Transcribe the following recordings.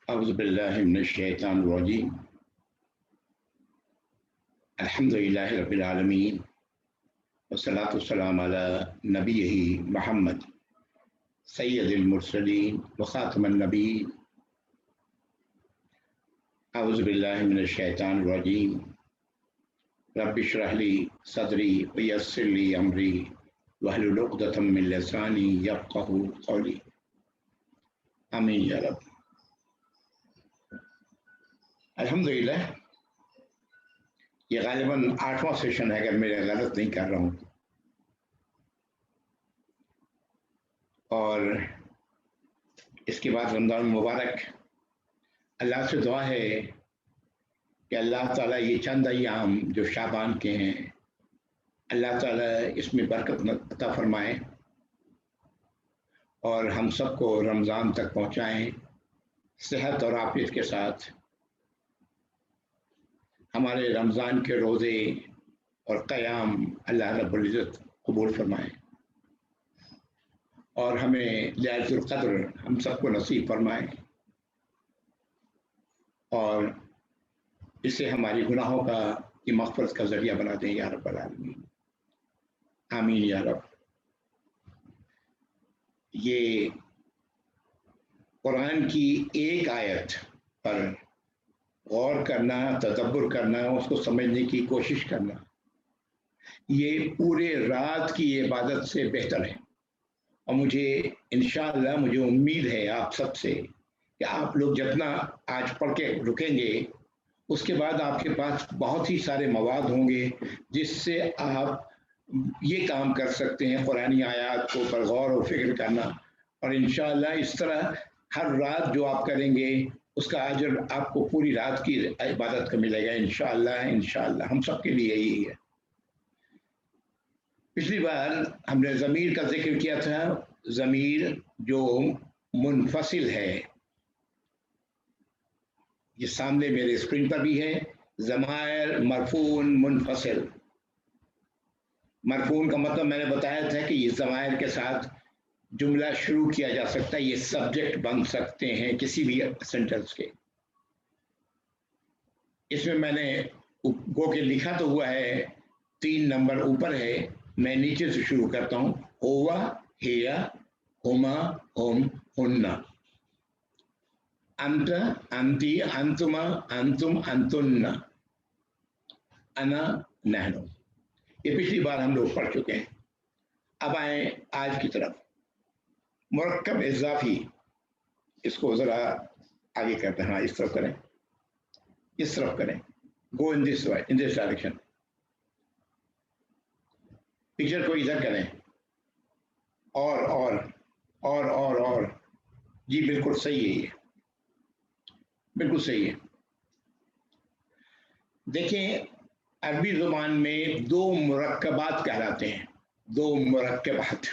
أعوذ بالله من الشيطان الرجيم الحمد لله رب العالمين والصلاة والسلام على نبيه محمد سيد المرسلين وخاتم النبيين أعوذ بالله من الشيطان الرجيم رب اشرح لي صدري ويسر لي أمري واحلل عقدة من لساني يفقهوا قولي آمين يا رب. अल्हम्दुलिल्लाह ये गालिबन 8वां सेशन है, अगर मैं गलत नहीं कर रहा हूँ। और इसके बाद रमज़ान मुबारक। अल्लाह से दुआ है कि अल्लाह ताला ये चंद अय्याम जो शाबान के हैं, अल्लाह ताला इसमें बरकत अता फरमाए और हम सबको रमज़ान तक पहुँचाएँ सेहत और आफियत के साथ। हमारे रमज़ान के रोज़े और क़याम अल्लाह रब्बुल इज़्ज़त कबूल फरमाए और हमें लैलतुल क़द्र हम सबको नसीब फरमाए और इससे हमारी गुनाहों का की मग़फ़िरत का ज़रिया बना दें या रब्बल आलमीन। आमीन या रब। ये कुरान की एक आयत पर गौर करना, तदब्बुर करना, उसको समझने की कोशिश करना, ये पूरे रात की इबादत से बेहतर है। और मुझे इंशाअल्लाह मुझे उम्मीद है आप सब से कि आप लोग जितना आज पढ़ के रुकेंगे उसके बाद आपके पास बहुत ही सारे मवाद होंगे जिससे आप ये काम कर सकते हैं, कुरानी आयत को पर गौर और फिक्र करना। और इंशाअल्लाह इस तरह हर रात जो आप करेंगे उसका अजर आपको पूरी रात की इबादत का मिलेगा इंशाअल्लाह। इंशाअल्लाह हम सब के लिए यही है। पिछली बार हमने ज़मीर का जिक्र किया था। ज़मीर जो मुनफसिल है, ये सामने मेरे स्क्रीन पर भी है। ज़मायर मरफून मुनफसिल। मरफून का मतलब मैंने बताया था कि ये ज़मायर के साथ जुमला शुरू किया जा सकता है, ये सब्जेक्ट बन सकते हैं किसी भी सेंटेंस के। इसमें मैंने गो के लिखा तो हुआ है, 3 नंबर ऊपर है, मैं नीचे से शुरू करता हूँ। होवा, हिया, हुमा, हुम, हुन्ना। अंत, अंती, अंतुमा, अंतुम, अंतुन्ना। अना, नहनु। ये पिछली बार हम लोग पढ़ चुके हैं। अब आए आज की तरफ। मुरक्कब इज़ाफ़ी, इसको ज़रा आगे करते हैं। हाँ, इस तरफ करें, इस तरफ करें। Go in this way, in this direction. Picture को इधर करें। और जी बिल्कुल सही है, ये बिल्कुल सही है। देखें, अरबी ज़ुबान में 2 मुरक्कबात कहलाते हैं। 2 मुरक्कबात।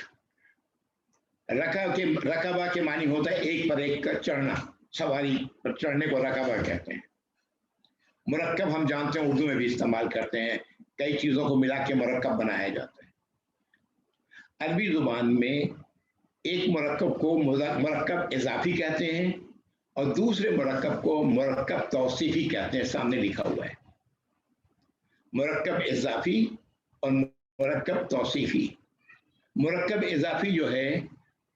रकबा के मानी होता है एक पर एक का चढ़ना, सवारी पर चढ़ने को रकबा कहते हैं। मुरक्कब हम जानते हैं उर्दू में भी इस्तेमाल करते हैं, कई चीज़ों को मिला के मुरक्कब बनाया जाता है। अरबी ज़ुबान में एक मुरक्कब को मुरक्कब इज़ाफ़ी कहते हैं और दूसरे मुरक्कब को मुरक्कब तौसीफ़ी कहते हैं। सामने लिखा हुआ है मुरक्कब इज़ाफ़ी और मुरक्कब तौसीफ़ी। मुरक्कब इज़ाफ़ी जो है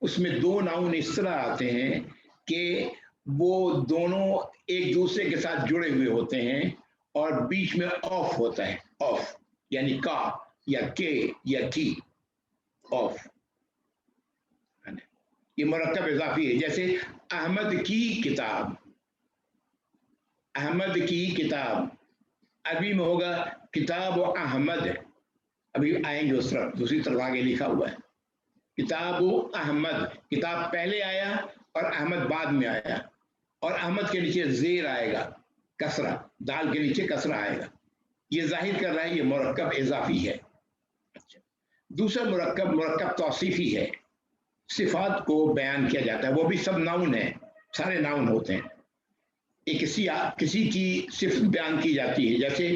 उसमें 2 नाउन इस तरह आते हैं कि वो दोनों एक दूसरे के साथ जुड़े हुए होते हैं और बीच में ऑफ होता है। ऑफ यानी का या के या की, ऑफ। ये मुरक्कब इज़ाफ़ी है। जैसे अहमद की किताब, अहमद की किताब अरबी में होगा किताब अहमद। अभी आएंगे उस तरफ, दूसरी तरफ आगे लिखा हुआ है किताब अहमद। किताब पहले आया और अहमद बाद में आया और अहमद के नीचे ज़ेर आएगा, कसरा, दाल के नीचे कसरा आएगा। ये जाहिर कर रहा है ये मुरक्कब इज़ाफ़ी है। अच्छा, दूसरा मुरक्कब मुरक्कब तौसीफ़ी है। सिफ़ात को बयान किया जाता है, वो भी सब नाउन है, सारे नाउन होते हैं। एक किसी की सिफ़त बयान की जाती है। जैसे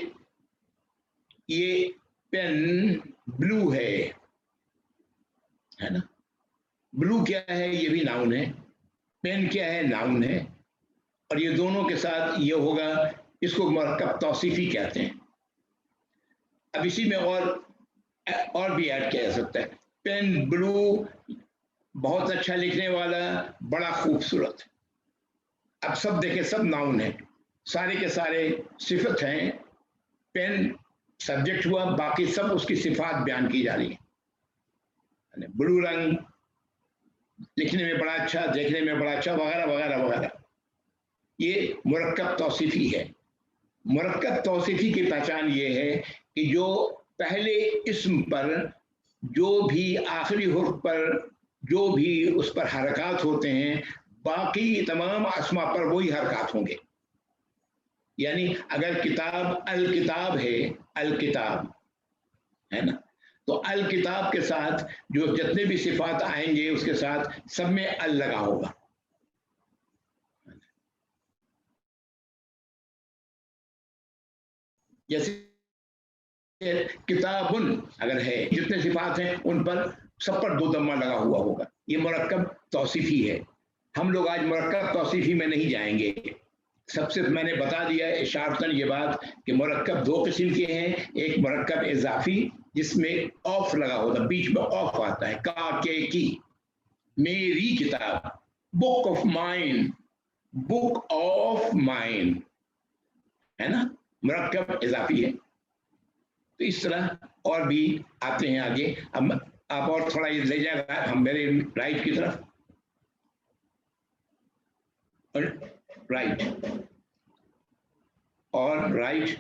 ये पेन ब्लू है ना। ब्लू क्या है? ये भी नाउन है। पेन क्या है? नाउन है। और ये दोनों के साथ ये होगा, इसको मरकब तौसीफी कहते हैं। अब इसी में और भी ऐड किया जा सकता है। पेन ब्लू, बहुत अच्छा लिखने वाला, बड़ा खूबसूरत। अब सब देखें, सब नाउन है, सारे के सारे सिफत हैं। पेन सब्जेक्ट हुआ, बाकी सब उसकी सिफात बयान की जा रही है। ब्लू रंग लिखने में बड़ा अच्छा, देखने में बड़ा अच्छा, वगैरह वगैरह वगैरह। ये मुरक्कब तौसीफी है। मुरक्कब तौसीफी की पहचान ये है कि जो पहले इस्म पर, जो भी आखिरी हुर्फ पर जो भी उस पर हरकत होते हैं, बाकी तमाम अस्मा पर वही हरकत होंगे। यानी अगर किताब अल किताब है, अल किताब है ना, तो अल किताब के साथ जो जितने भी सिफात आएंगे उसके साथ सब में अल लगा होगा। जैसे किताबुन अगर है, जितने सिफात हैं उन पर सब पर दो दम्मा लगा हुआ होगा। ये मुरक्कब तौसीफी है। हम लोग आज मुरक्कब तौसीफी में नहीं जाएंगे। सबसे मैंने बता दिया है इशारतन ये बात कि मुरक्कब दो किस्म के हैं। एक मुरक्कब इजाफी जिसमें ऑफ लगा होता है, बीच में ऑफ आता है, का के की, मेरी किताब, book of mine, book of mine, है ना, मुरक्कब इजाफी है। तो इस तरह और भी आते हैं आगे। अब आप और थोड़ा ये ले जाएगा हम मेरे राइट की तरफ, और राइट और राइट,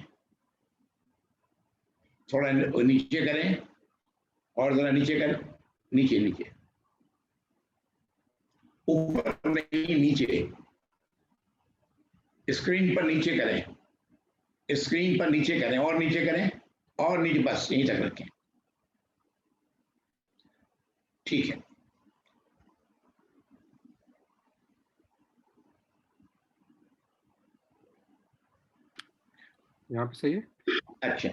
थोड़ा नीचे करें और जरा नीचे करें, नीचे नीचे, ऊपर नहीं नीचे, स्क्रीन पर नीचे करें, स्क्रीन पर नीचे करें और नीचे करें और नीचे, बस यहीं तक रखें। ठीक है, यहाँ पे सही है। अच्छा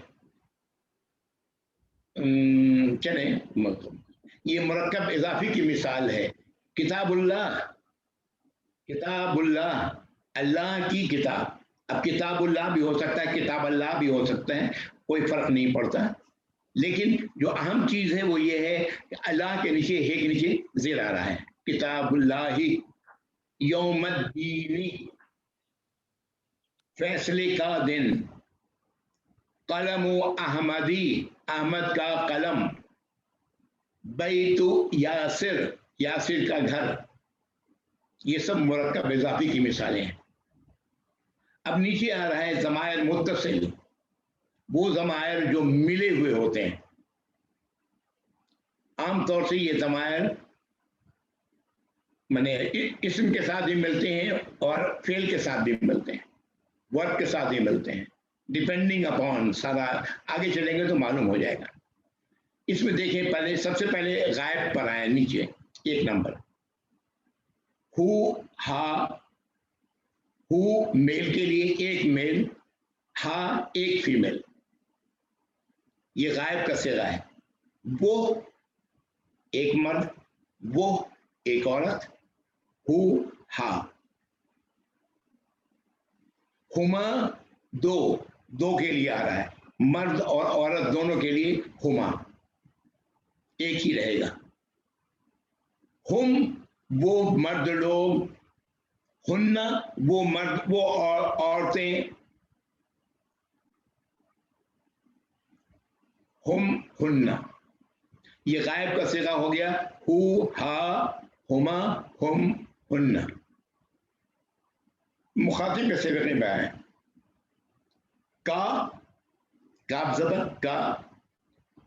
चले, ये मुरक्कब इजाफी की मिसाल है। किताबुल्लाह, किताबुल्लाह, अल्लाह की किताब। अब किताबुल्लाह भी हो सकता है, किताब अल्लाह भी हो सकता है, कोई फर्क नहीं पड़ता। लेकिन जो अहम चीज है वो ये है कि अल्लाह के नीचे, हे के नीचे जेर आ रहा है, किताबुल्लाही यौमद्दीनी, फैसले का दिन, कलम अहमदी, अहमद का कलम, बैतु यासिर, यासिर का घर। ये सब मुरक्कब इजाफी की मिसालें हैं। अब नीचे आ रहा है ज़मायर मुत्तसिल, वो ज़मायर जो मिले हुए होते हैं। आमतौर से ये ज़मायर माने इस्म के साथ भी मिलते हैं और फेल के साथ भी मिलते हैं, वर्ब के साथ भी मिलते हैं, डिपेंडिंग अपॉन। सारा आगे चलेंगे तो मालूम हो जाएगा। इसमें देखें, पहले सबसे पहले गायब पर आए नीचे एक नंबर, हु हा, हु मेल के लिए एक मेल, हा एक फीमेल, ये गायब का सिगा है। वो एक मर्द, वो एक औरत, हु हा। हुमा दो, दो के लिए आ रहा है, मर्द और औरत दोनों के लिए हुमा एक ही रहेगा। हुम वो मर्द लोग, हुन्ना वो मर्द, वो औरतें, हुम हुन्ना। ये गायब का सिगा हो गया, हु हा, हुमा, हुम, हुन्ना। मुखातिब के सिगे में आए, का, काफ ज़बर का,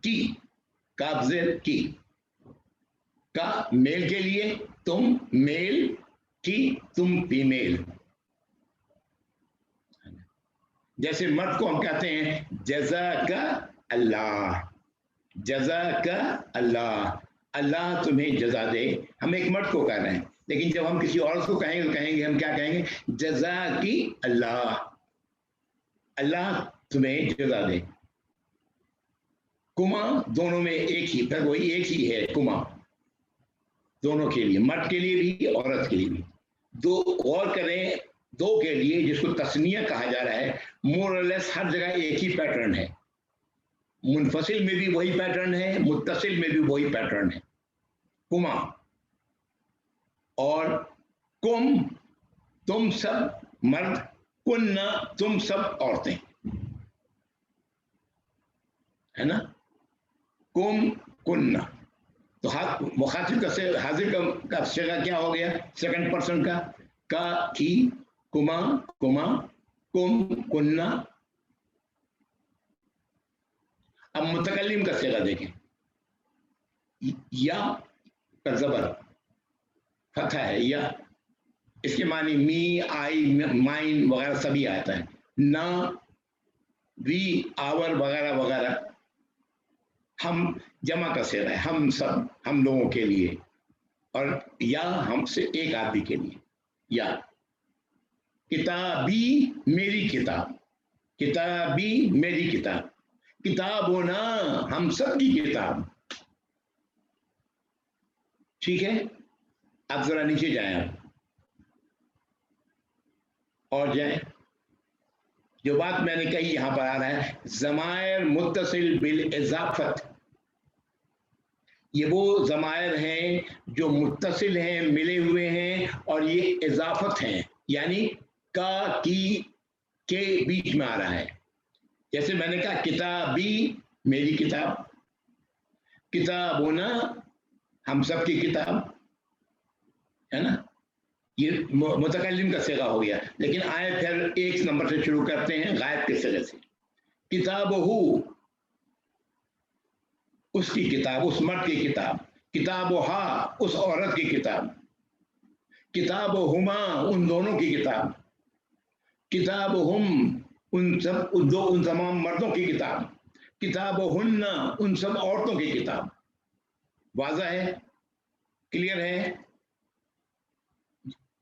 की, काफ ज़ेर की, का मेल के लिए तुम मेल, की तुम फीमेल। जैसे मर्द को हम कहते हैं जज़ाका अल्लाह, जज़ाका अल्लाह, अल्लाह तुम्हें जज़ा दे। हम एक मर्द को कह रहे हैं, लेकिन जब हम किसी औरत को कहेंगे तो कहेंगे, हम क्या कहेंगे, जज़ाकी अल्लाह, अल्लाह तुम्हें जज़ा दे। कुमा दोनों में एक ही, फिर वही एक ही है कुमा, दोनों के लिए, मर्द के लिए भी औरत के लिए भी। दो और करें दो के लिए, जिसको तस्निया कहा जा रहा है, मोर और लेस हर जगह एक ही पैटर्न है। मुनफसिल में भी वही पैटर्न है, मुत्तसिल में भी वही पैटर्न है। कुमा और कुम तुम सब मर्द, कुन्ना तुम सब औरतें, है ना। कुम कुन्ना, तो मुखातिब का से हाजिर का सिगा क्या हो गया सेकंड पर्सन का की, कुमा कुमा, कुम कुन्ना। अब मुतकल्लिम का सिगा देखें, या पर जबर फतह है, या इसके मानी मी, आई, माइन वगैरह सभी आता है, ना, वी, आवर वगैरह वगैरह। हम जमा का सिगा है, हम सब, हम लोगों के लिए, और या हमसे एक आदमी के लिए। या किताबी मेरी किताब, किताबी मेरी किताब, किताब होना हम सब की किताब। ठीक है, आप जरा नीचे जाएं आप और जाएं। जो बात मैंने कही यहां पर आ रहा है, ज़मायर मुत्तसिल बिल इज़ाफत, ये वो ज़मायर हैं जो मुत्तसिल हैं, मिले हुए हैं, और ये इज़ाफत हैं, यानी का, की, के बीच में आ रहा है। जैसे मैंने कहा किताबी मेरी किताब, किताबोना हम सब की किताब, है ना। ये मुतकल्लिम का सिगा हो गया। लेकिन आए फिर एक नंबर से शुरू करते हैं गायब के सिगे से। किताबहू उसकी किताब, उस मर्द की किताब, किताबहा उस औरत की किताब, किताबहुमा उन दोनों की किताब, किताबहुम उन तमाम मर्दों की किताब, किताबहुन्ना उन सब औरतों की किताब। वाज़ा है, क्लियर है।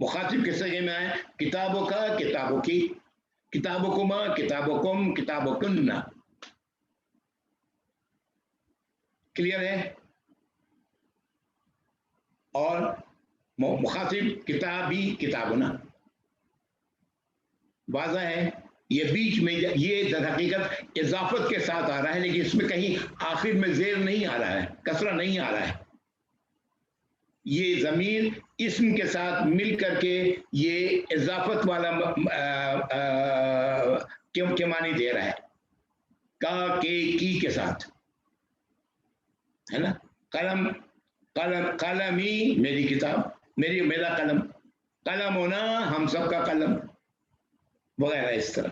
मुखातिब के सिगे में आए, किताबों का, किताबों की, किताबुकुमा, किताबुकुम, किताबुकुन्ना। क्लियर है। और मुखातिब किताबी, किताबुना, वाज़ा है। ये बीच में ये दर हकीकत इजाफत के साथ आ रहा है, लेकिन इसमें कहीं आखिर में जेर नहीं आ रहा है, कसरा नहीं आ रहा है। ये ज़मीर इस्म के साथ मिल करके ये इजाफत वाला क्यों के मानी दे रहा है, का, के, की के साथ, है ना। कलम, कलम, कलमी मेरी किताब, मेरा कलम, कलम होना हम सब का कलम, वगैरह इस तरह।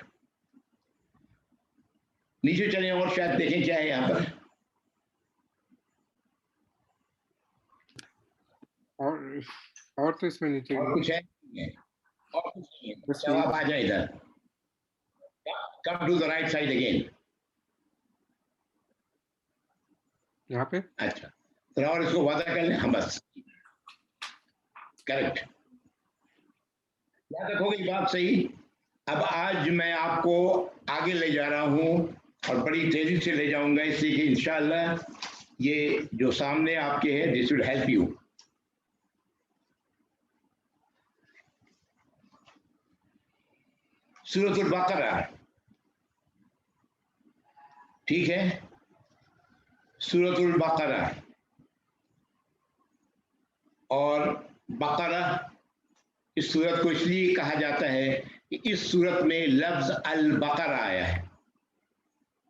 नीचे चले और शायद देखें क्या है यहाँ पर। और तो इसमें नीचे और कुछ है, और कुछ नहीं है। जवाब आ जाए इधर, come to the right side again, यहाँ पे। अच्छा, तो और इसको वादा कर लें हम, बस करेक्ट, याद रखोगे बात सही। अब आज मैं आपको आगे ले जा रहा हूं और बड़ी तेजी से ले जाऊंगा, इसलिए कि इंशाअल्लाह ये जो सामने आपके है, दिस विल हेल्प यू। सूरतुल बकरा, ठीक है, सूरतुल बकरा। और बकरा इस सूरत को इसलिए कहा जाता है कि इस सूरत में लफ्ज अल बकरा आया है,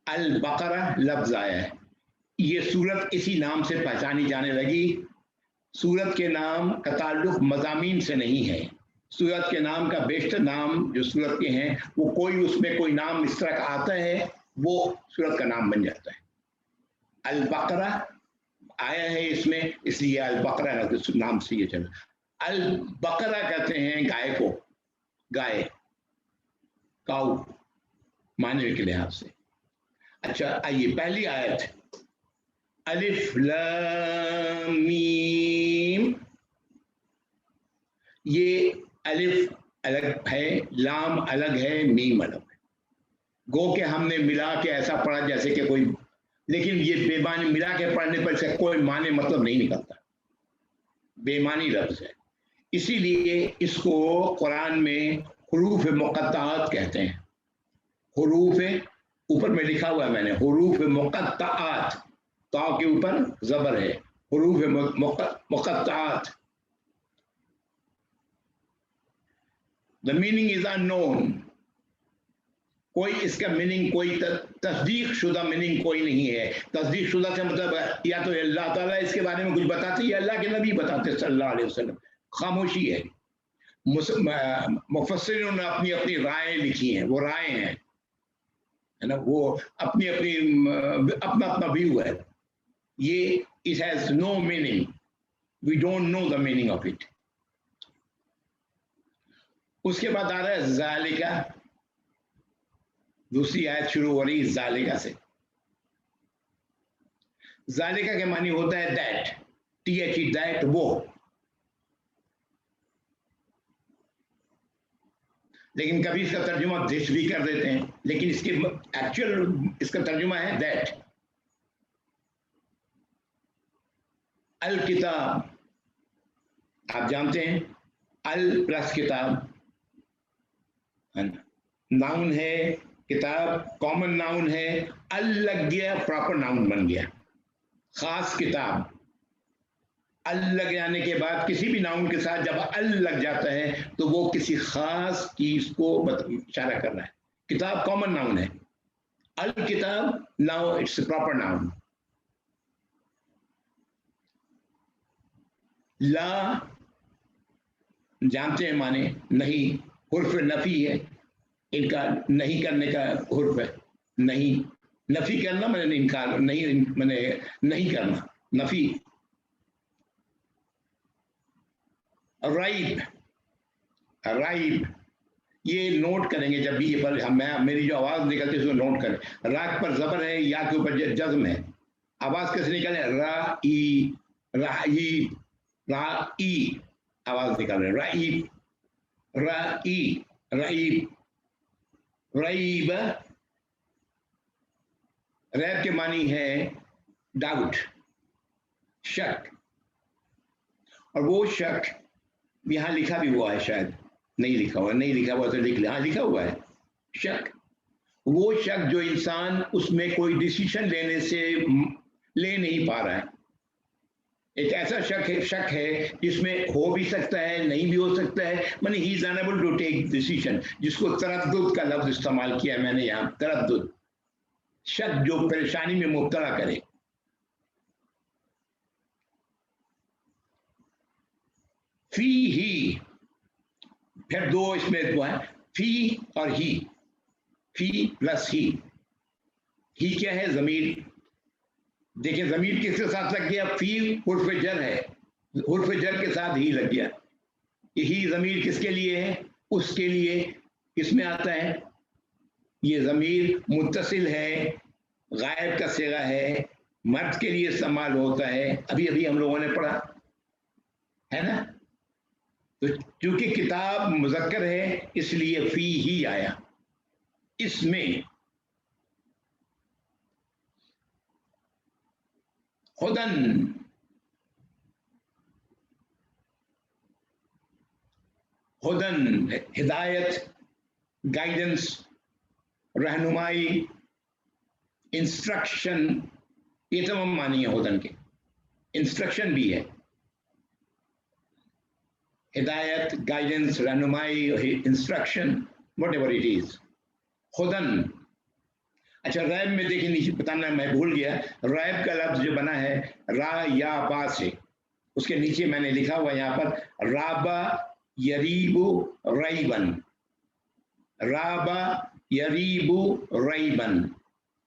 अल बकरा लफ्ज आया है। ये सूरत इसी नाम से पहचानी जाने लगी। सूरत के नाम का ताल्लुक मज़ामीन से नहीं है। सूरत के नाम का बेशतर नाम जो सूरत के हैं, वो कोई उसमें कोई नाम इस तरह का आता है, वो सूरत का नाम बन जाता है। अल बकरा आया है इसमें, इसलिए अल बकरा नाम से ये चला। अल बकरा कहते हैं गाय को, गाय, काऊ मानने के लिहाज से। अच्छा, आइए पहली आयत, अलिफ लाम मीम। ये अलिफ अलग है, लाम अलग है, मीम अलग है। गो के हमने मिला के ऐसा पढ़ा जैसे कि कोई, लेकिन ये बेमानी मिला के पढ़ने पर से कोई माने मतलब नहीं निकलता, बेमानी लफ्ज है। इसीलिए इसको कुरान में हुरूफ मुक़त्तआत कहते हैं। हुरूफ ऊपर में लिखा हुआ है मैंने, हुरूफ मुक़त्तआत, ता के ऊपर जबर है, हुरूफ मुक़त्तआत। द मीनिंग इज अननोन, कोई इसका मीनिंग, कोई तस्दीक शुदा मीनिंग कोई नहीं है। तस्दीक शुदा से मतलब या तो अल्लाह ताला इसके बारे में कुछ बताते या अल्लाह के नबी बताते सल्लल्लाहु अलैहि वसल्लम, खामोशी है। मुफस्सिरों ने अपनी अपनी राय लिखी हैं, वो राय हैं, है ना, वो अपनी अपनी अपना अपना व्यू है। ये it has no meaning, we don't know the meaning of it. उसके बाद आ रहा है ज़ालिका, दूसरी आयत शुरू हो रही है ज़ालिका से। ज़ालिका के मानी होता है दैट, THE दैट, वो। लेकिन कभी इसका तर्जुमा दिस भी कर देते हैं, लेकिन इसके एक्चुअल इसका तर्जुमा है दैट। अल किताब, आप जानते हैं अल प्लस किताब नाउन है, किताब कॉमन नाउन है, अल लग गया प्रॉपर नाउन बन गया। खास किताब, अल लग जाने के बाद किसी भी नाउन के साथ जब अल लग जाता है तो वो किसी खास चीज को इशारा कर रहा है। किताब कॉमन नाउन है, अल किताब नाउ इट्स प्रॉपर नाउन। ला जानते हैं माने नहीं, हुर्फ नफी है, इनका नहीं करने का हुर्फ है। नहीं, नफी करना मैंने इनकार, नहीं मैंने नहीं करना, नफी। राइब, राइब ये नोट करेंगे जब भी ये पर मैं मेरी जो आवाज निकलती है उसको नोट करें। राग पर जबर है, या के ऊपर जज्म है, आवाज कैसे निकले, रा ई, राई, राई आवाज निकाल रहे, राई, राई, राइब। रईब, रैब के मानी है डाउट, शक, और वो शक यहां लिखा भी हुआ है, शायद नहीं लिखा हुआ, नहीं लिखा हुआ तो लिख लिया, हाँ लिखा हुआ है शक। वो शक जो इंसान उसमें कोई डिसीजन लेने से ले नहीं पा रहा है, एक ऐसा शक है जिसमें हो भी सकता है, नहीं भी हो सकता है, माने he is unable to take decision, जिसको तरद्दुद का लफ्ज इस्तेमाल किया मैंने यहाँ, तरद्दुद, शक जो परेशानी में मुब्तला करे। फी ही, फिर दो इसमें दो है, फी और ही, फी प्लस ही क्या है, जमीर। देखिए जमीर किसके साथ लग गया, फी हुर्फ जर है, हुर्फ जर के साथ ही लग गया। यही जमीर किसके लिए है, उसके लिए। किसमें आता है ये जमीर, मुत्तसिल है, गायब का सिगा है, मर्द के लिए इस्तेमाल होता है, अभी अभी हम लोगों ने पढ़ा है ना। तो चूंकि किताब मुज़क्कर है इसलिए फी ही आया। इसमें हुदन, हुदन हिदायत, गाइडेंस, रहनुमाई, इंस्ट्रक्शन, ये तमाम मानी है हुदन के। इंस्ट्रक्शन भी है, हिदायत, गाइडेंस, रहनुमाई, instruction, whatever it is, हुदन। अच्छा रैब में देखिए नीचे बताना मैं भूल गया, रैब का लफ्ज जो बना है रा या बा से, उसके नीचे मैंने लिखा हुआ यहाँ पर राबा यरीबु रईबन, राबा यरीबु रईबन।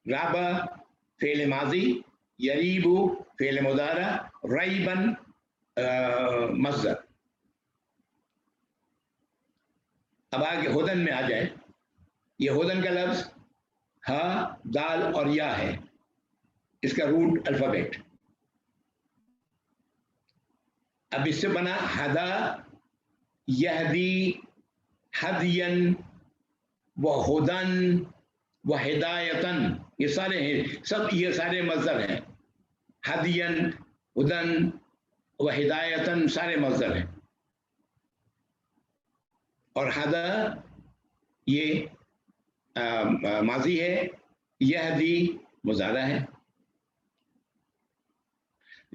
राबा फेल माजी, यरीबु फेल मुदारा, रईबन मस्दर। अब आगे हुदन में आ जाए, ये हुदन का लफ्ज हा, दाल और या है, इसका रूट अल्फाबेट। अब इससे बना हदा, यहदी, हदियन, व हुदन, व हिदायतन, ये सारे हैं, सब ये सारे मज़दर हैं। हदियन, हुदन व हिदायतन सारे मज़दर हैं। और हदा یہ ماضی ہے، یہدی مضارع ہے،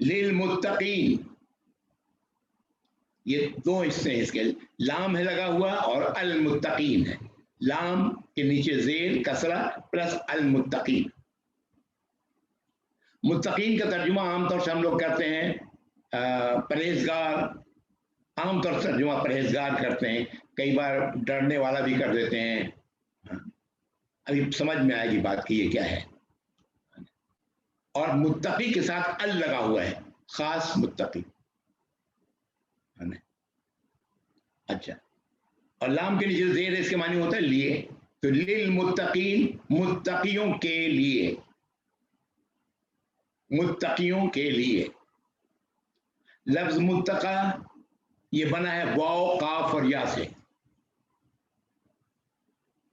للمتقین یہ دو حصے ہیں اس کے، لام ہے لگا ہوا اور المتقین ہے، لام کے نیچے زیر کسرہ پلس المتقین۔ متقین کا ترجمہ عام طور سے ہم لوگ کرتے ہیں پرہیزگار، عام طور سے ترجمہ پرہیزگار کرتے ہیں، کئی بار ڈرنے والا بھی کر دیتے ہیں، ابھی سمجھ میں آئے گی بات کی یہ کیا ہے۔ اور متقی کے ساتھ ال لگا ہوا ہے، خاص متقی، اچھا، اور لام کے نیچے زیر اس کے معنی ہوتا ہے لیے، تو للمتقین متقیوں کے لیے، متقیوں کے لیے۔ لفظ متقی یہ بنا ہے واو قاف اور یا سے،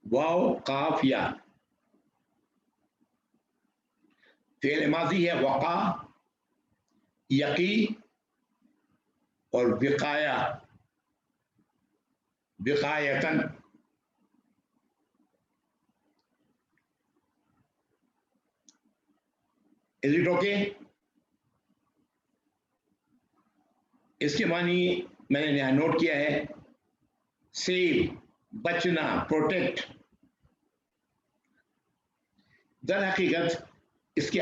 واو قاف یا، فعل ماضی ہے وقا، یقی اور وقایا، وقایتن۔ Is it okay؟ اس کے معنی میں نے یہاں نوٹ کیا ہے، سیو، بچنا، پروٹیکٹ۔ در حقیقت اس کے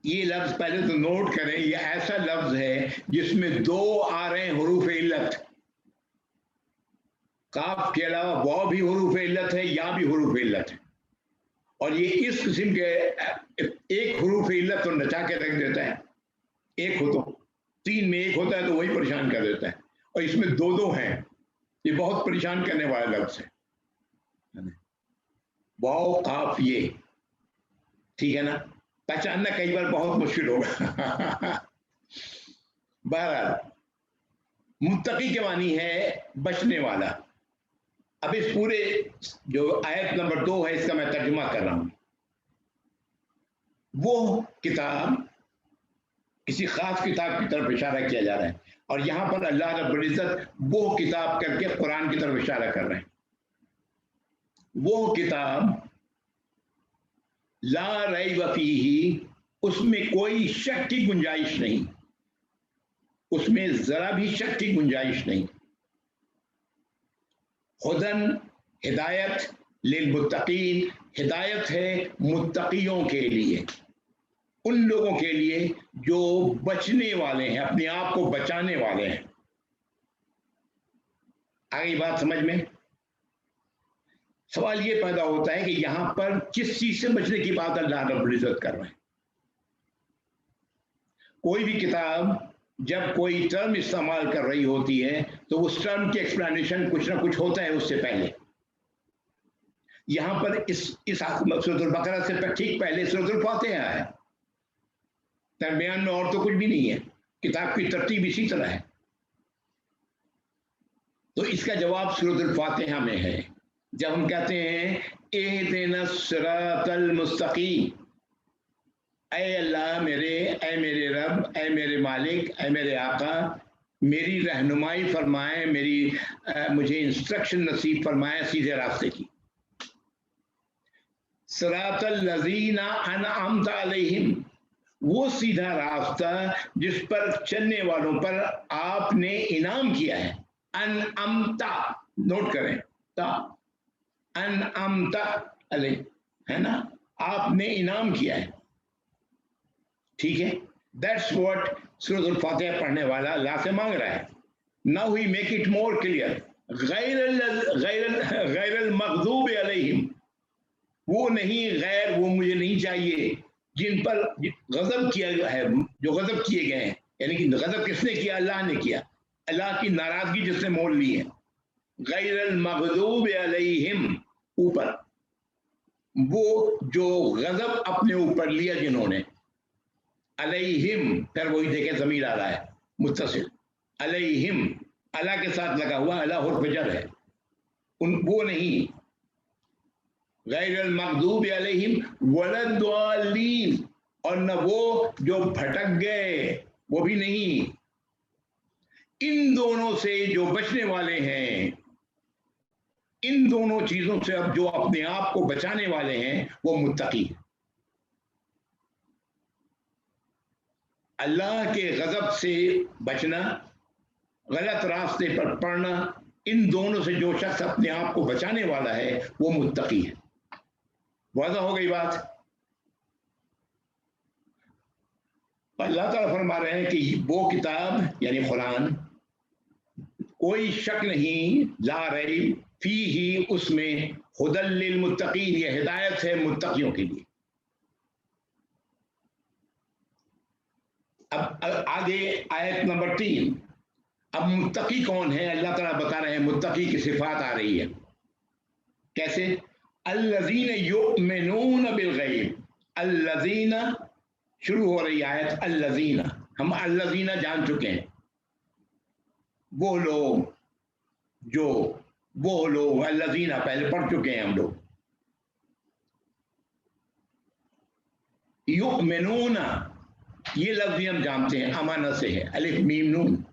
یہ لفظ پہلے تو نوٹ کریں، یہ ایسا لفظ ہے جس میں دو آ رہے ہیں حروف علت، کاف کے علاوہ واو بھی حروف علت ہے، یا بھی حروف علت ہے، اور یہ اس قسم کے ایک حروف علت تو نچا کے رکھ دیتا ہے، ایک ہو تو تین میں ایک ہوتا ہے تو وہی پریشان کر دیتا ہے، اور اس میں دو دو ہیں، یہ بہت پریشان کرنے والا لفظ ہے، واو قاف یہ، ٹھیک ہے نا، پہچاننا کئی بار بہت مشکل ہوگا۔ بہرحال متقی کے معنی ہے بچنے والا۔ اب اس پورے جو آیت نمبر 2 ہے اس کا میں ترجمہ کر رہا ہوں۔ وہ کتاب، کسی خاص کتاب کی طرف اشارہ کیا جا رہا ہے، اور یہاں پر اللہ رب العزت وہ کتاب کر کے قرآن کی طرف اشارہ کر رہے ہیں۔ وہ کتاب لا ریب فیہ، اس میں کوئی شک کی گنجائش نہیں، اس میں ذرا بھی شک کی گنجائش نہیں، ہدن ہدایت، للمتقین ہدایت ہے متقیوں کے لیے، ان لوگوں کے لیے جو بچنے والے ہیں، اپنے آپ کو بچانے والے ہیں۔ آگے بات سمجھ میں؟ سوال یہ پیدا ہوتا ہے کہ یہاں پر کس چیز سے بچنے کی بات اللہ رب العزت کر رہے ہیں؟ کوئی بھی کتاب جب کوئی ٹرم استعمال کر رہی ہوتی ہے تو اس ٹرم کی ایکسپلینیشن کچھ نہ کچھ ہوتا ہے اس سے پہلے۔ یہاں پر اس سورۃ البقرہ سے ٹھیک پہلے سورۃ الفاتحہ ہے، درمیان میں اور تو کچھ بھی نہیں ہے، کتاب کی ترتیب اسی طرح ہے، تو اس کا جواب سورۃ الفاتحہ میں ہے، جب ہم کہتے ہیں اہدنا الصراط المستقیم، اے اللہ اے میرے رب، اے میرے مالک، اے میرے آقا، میری رہنمائی فرمائے، مجھے انسٹرکشن نصیب فرمائے سیدھے راستے کی۔ صراط الذین انعمت علیہم، وہ سیدھا راستہ جس پر چلنے والوں پر آپ نے انعام کیا ہے۔ انعمت، نوٹ کریں، تا انعمت علیہ ہے نا، آپ نے انعام کیا ہے، ٹھیک ہے۔ دیٹس واٹ سورۃ الفاتحہ پڑھنے والا اللہ سے مانگ رہا ہے۔ Now he make it more clear, غیر المغضوب علیہم، وہ نہیں، غیر وہ مجھے نہیں چاہیے جن پر غضب کیا گیا ہے، جو غضب کیے گئے ہیں، یعنی کہ غضب کس نے کیا؟ اللہ نے کیا، اللہ کی ناراضگی جس نے مول لی ہے۔ غیر المغضوب علیہم، اوپر وہ جو غضب اپنے اوپر لیا جنہوں نے، علیہم، پھر وہی دیکھیں ضمیر آ رہا ہے متصل، علیہم، اللہ کے ساتھ لگا ہوا، اللہ حرف جر ہے، وہ نہیں، غیر المغضوب علیہم ولا الضالین، اور نہ وہ جو بھٹک گئے، وہ بھی نہیں، ان دونوں سے جو بچنے والے ہیں، इन दोनों चीजों से अब जो अपने आप को बचाने वाले हैं वो मुत्तकी हैं। अल्लाह के गजब से बचना, गलत रास्ते पर पड़ना, इन दोनों से जो शख्स अपने आप को बचाने वाला है वो मुत्तकी है। वाज़ा हो गई बात। अल्लाह ताला फरमा रहे हैं कि वो किताब यानी कुरान, कोई शक नहीं, ला रैब फीही, उसमें हुदल लिल मुत्तकीन, ये हिदायत है मुत्तकियों के लिए। अब आगे आयत नंबर 3, अब मुत्तकी कौन है अल्लाह ताला बता रहे हैं, मुत्तकी की सिफात आ रही है। कैसे? अल्लज़ीना युमिनून बिल गैब, अल्लज़ीना शुरू हो रही आयत अल्लज़ीना, हम अल्लज़ीना जान चुके हैं, वो लोग जो, वो लोग अल्लज़ीना पहले पढ़ चुके हैं हम लोग। युमिनूना ये लफ्ज़ भी हम जानते हैं, अमाना से है, अलिफ मीम नून,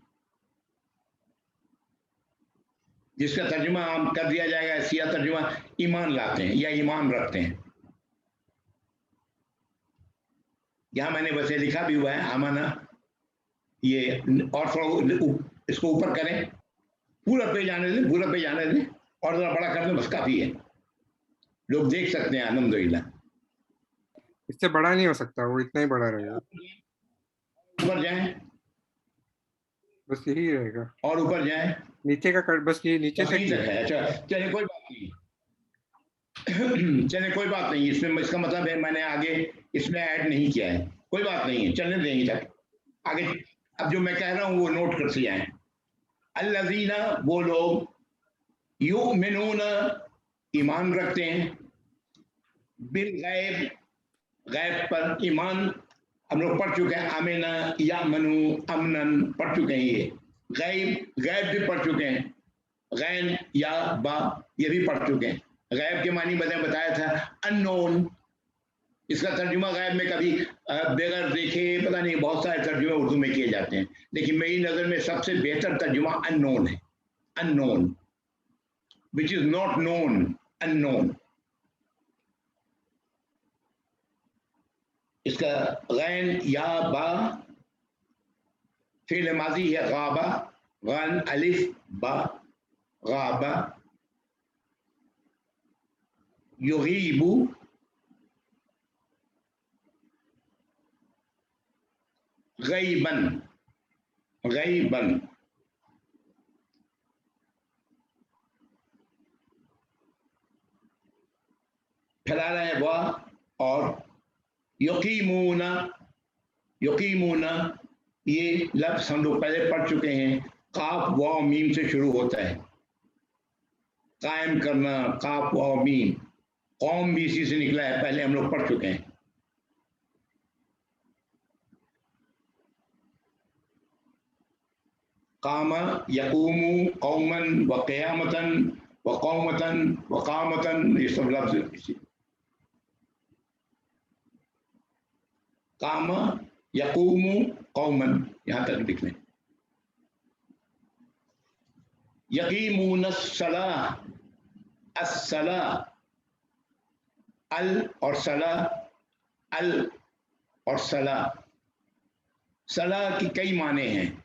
जिसका तर्जुमा आम कर दिया जाएगा, सिया तर्जुमा ईमान लाते हैं या ईमान रखते हैं। यहां मैंने वैसे लिखा भी हुआ है अमाना, ये और थोड़ा इसको ऊपर करें, पूरा पेज आने दें, पूरा पेज आने दें और जरा बड़ा कर दें, बस काफी है, लोग देख सकते हैं। अल्हम्दुलिल्लाह, इससे बड़ा नहीं हो सकता, वो इतना ही बड़ा रहेगा। ऊपर जाएं, बस यही रहेगा। और ऊपर जाएं, नीचे का कट, बस ये नीचे बस तक यहीं ही तक है। है। अच्छा चलिए कोई बात नहीं, चलिए कोई बात नहीं, इसमें इसका मतलब है मैंने आगे इसमें ऐड नहीं किया है, कोई बात नहीं है, चलने देंगे तक आगे। अब जो मैं कह रहा हूं वो नोट कर से जाएं। अल्लज़ीना वो लोग, युमिनून ईमान रखते हैं, बिल गैब गैब पर ईमान हम लोग पढ़ चुके हैं, आमिना या मनु अमनन पढ़ चुके हैं, ये गैब गैब भी पढ़ चुके हैं, गैन या बा ये भी पढ़ चुके हैं। गैब के मानी मैंने बताया था अननोन, इसका तर्जुमा गैब में कभी बगैर देखे, पता नहीं बहुत सारे तर्जुमे उर्दू में किए जाते हैं, लेकिन मेरी नज़र में सबसे बेहतर तर्जुमा अननोन है, unknown which is not known, unknown. इसका गैन या बा फिल माजी है, गाबा गन अलिफ बा गाबा, युगीबू गैबन, गैबन फैला रहे हैं वह, और यकीमूना, यकीमूना ये लफ्ज हम लोग पहले पढ़ चुके हैं, काफ वाव मीम से शुरू होता है, कायम करना, काफ वाव मीम, कौम भी इसी से निकला है, पहले हम लोग पढ़ चुके हैं। कामा यकूमू कौमन व क़यामतन व कौमतन व कामतन, ये सब लफ्ज कामा यकूमू कौमन यहां तक लिख लें। यकीमून अस्सलाह, अस्सलाह अल और सला, अल और सला, सला की कई माने हैं,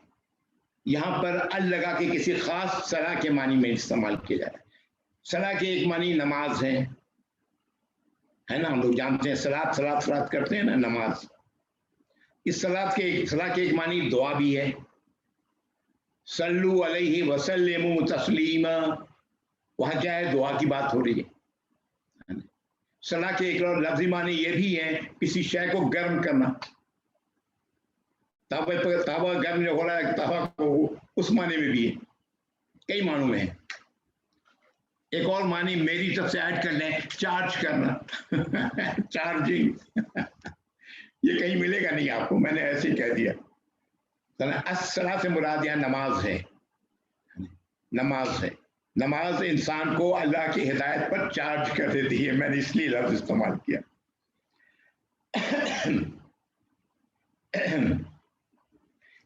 यहां पर अल लगा के किसी खास सला के मानी में इस्तेमाल किया जा रहा है। सला के एक मानी नमाज है ना, हम लोग जानते हैं सलात सलात सलात करते हैं ना, नमाज। इस सला के एक मानी दुआ भी है, सल्लु अलैहि वसल्लिमु तस्लीमा, वहां क्या है, दुआ की बात हो रही है। सला के एक और लफ्जी माने ये भी है, किसी शय को गर्म करना, तावा गर्म जो हो रहा है तावा को, उस माने में भी है, कई मानों में है। एक और मानी मेरी तरफ से ऐड कर लें, चार्ज करना चार्जिंग ये कहीं मिलेगा नहीं आपको, मैंने ऐसे ही कह दिया। अस्सला से मुराद यहाँ नमाज है, नमाज है, नमाज इंसान को अल्लाह की हिदायत पर चार्ज कर देती है, मैंने इसलिए लफ्ज इस्तेमाल किया।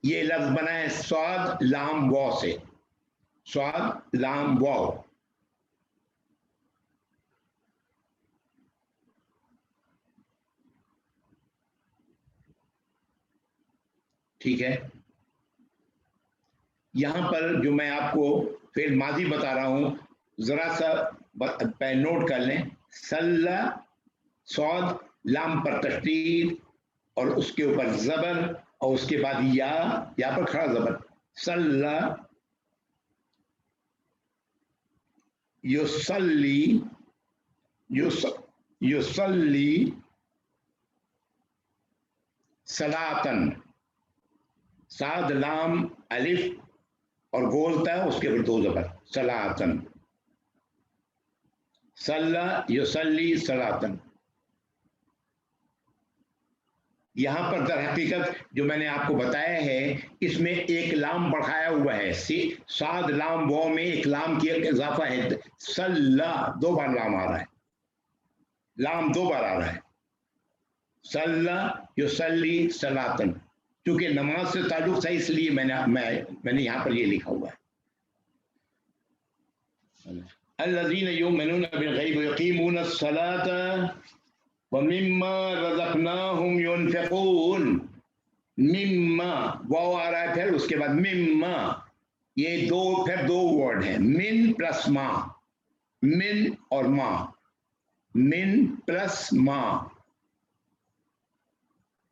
ये लफ्ज बना है स्वाद लाम वाव से, स्वाद लाम वाव, ठीक है, यहां पर जो मैं आपको फेल माजी बता रहा हूं, जरा सा नोट कर लें। सल्ला, सौद, लाम पर तशदीद और उसके ऊपर जबर और उसके बाद या पर खड़ा जबर। सल्ला युसल्ली, युसल्ली सलातन, साद लाम अलिफ और गोलता है उसके ऊपर दो जबर, सलातन। सल्ला युसल्ली सलातन। यहां पर दर हकीकत जो मैंने आपको बताया है, इसमें एक लाम बढ़ाया हुआ है, साद लाम वो में एक लाम की इजाफा है। सल्ला दो बार लाम आ रहा है, लाम दो बार आ रहा है। सल्ला युसल्ली सलातन, क्योंकि नमाज से ताल्लुक था इसलिए मैंने यहां पर ये लिखा हुआ है। अल्लज़ीना युमिनूना बिल गैब व यक़ीमूना अस्सलाता व मिम्मा रज़क़नाहुम युनफ़िक़ून। मिम्मा वाव आ रहा है, फिर उसके बाद मिम्मा, ये फिर दो वर्ड हैं, मिन प्लस मा, मिन और मा, मिन प्लस मा।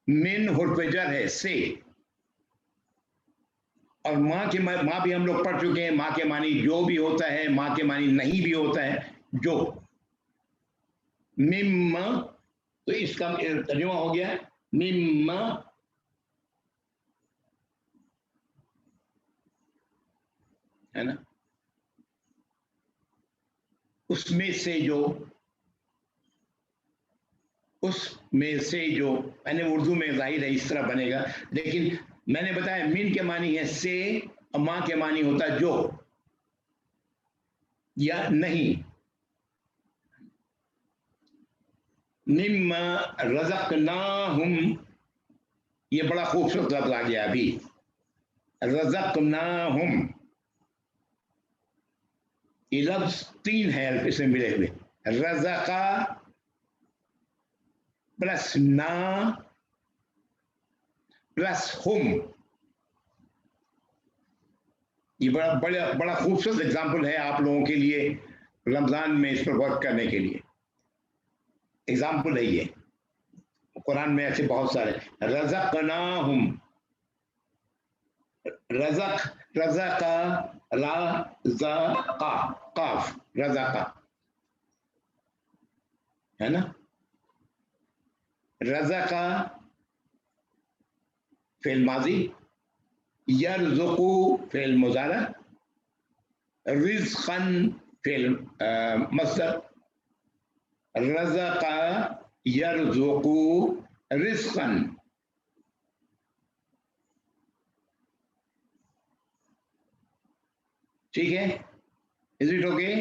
मिन हुर्फ़ जर है से, और माँ भी हम लोग पढ़ चुके हैं। माँ के मानी जो भी होता है, माँ के मानी नहीं भी होता है जो। मिम्मा, तो इसका तर्जुमा हो गया मिम्मा, है ना, उसमें से जो मैंने उर्दू में जाहिर है इस तरह बनेगा, लेकिन मैंने बताया मिन के मानी है से और माँ के मानी होता है जो या नहीं। मिम्मा रज़क़नाहुम, ये बड़ा खूबसूरत लफ्ज़ आ गया अभी, रज़क़नाहुम। ये लफ्ज़ तीन है इसमें मिले हुए, रज़क़ा प्लस ना प्लस हुम। ये बड़ा खूबसूरत एग्जाम्पल है आप लोगों के लिए रमजान में इस पर वर्क करने के लिए। एग्जाम्पल है ये, कुरान में ऐसे बहुत सारे। रज़क़नाहुम, रज़क़ा राज़क़ा, काफ रज़क़ा, है ना। रज़क़ा फ़िल माज़ी, यरज़ुक़ु फ़िल मुज़ारा, रिज़्क़न फ़िल मस्दर। रज़क़ा यरज़ुक़ु रिज़्क़न। ठीक है, इज इट ओके?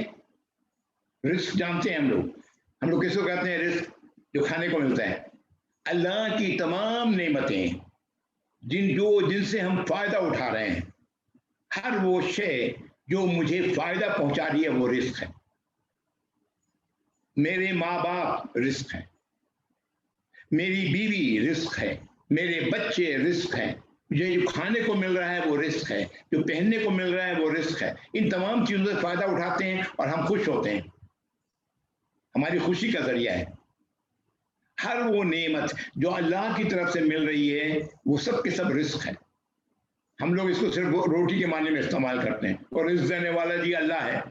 रिस्क जानते हैं हम लोग किसको कहते हैं? रिस्क जो खाने को मिलता है। अल्लाह की तमाम नेमतें जिनसे हम फायदा उठा रहे हैं, हर वो शय जो मुझे फायदा पहुंचा रही है वो रिस्क है। मेरे माँ बाप रिस्क है, मेरी बीवी रिस्क है, मेरे बच्चे रिस्क हैं, मुझे जो खाने को मिल रहा है वो रिस्क है, जो पहनने को मिल रहा है वो रिस्क है। इन तमाम चीजों से फायदा उठाते हैं और हम खुश होते हैं, हमारी खुशी का जरिया है। हर वो नेमत जो अल्लाह की तरफ से मिल रही है वो सब के सब रिस्क है। हम लोग इसको सिर्फ रोटी के माने में इस्तेमाल करते हैं, और रिस्क देने वाला जी अल्लाह है,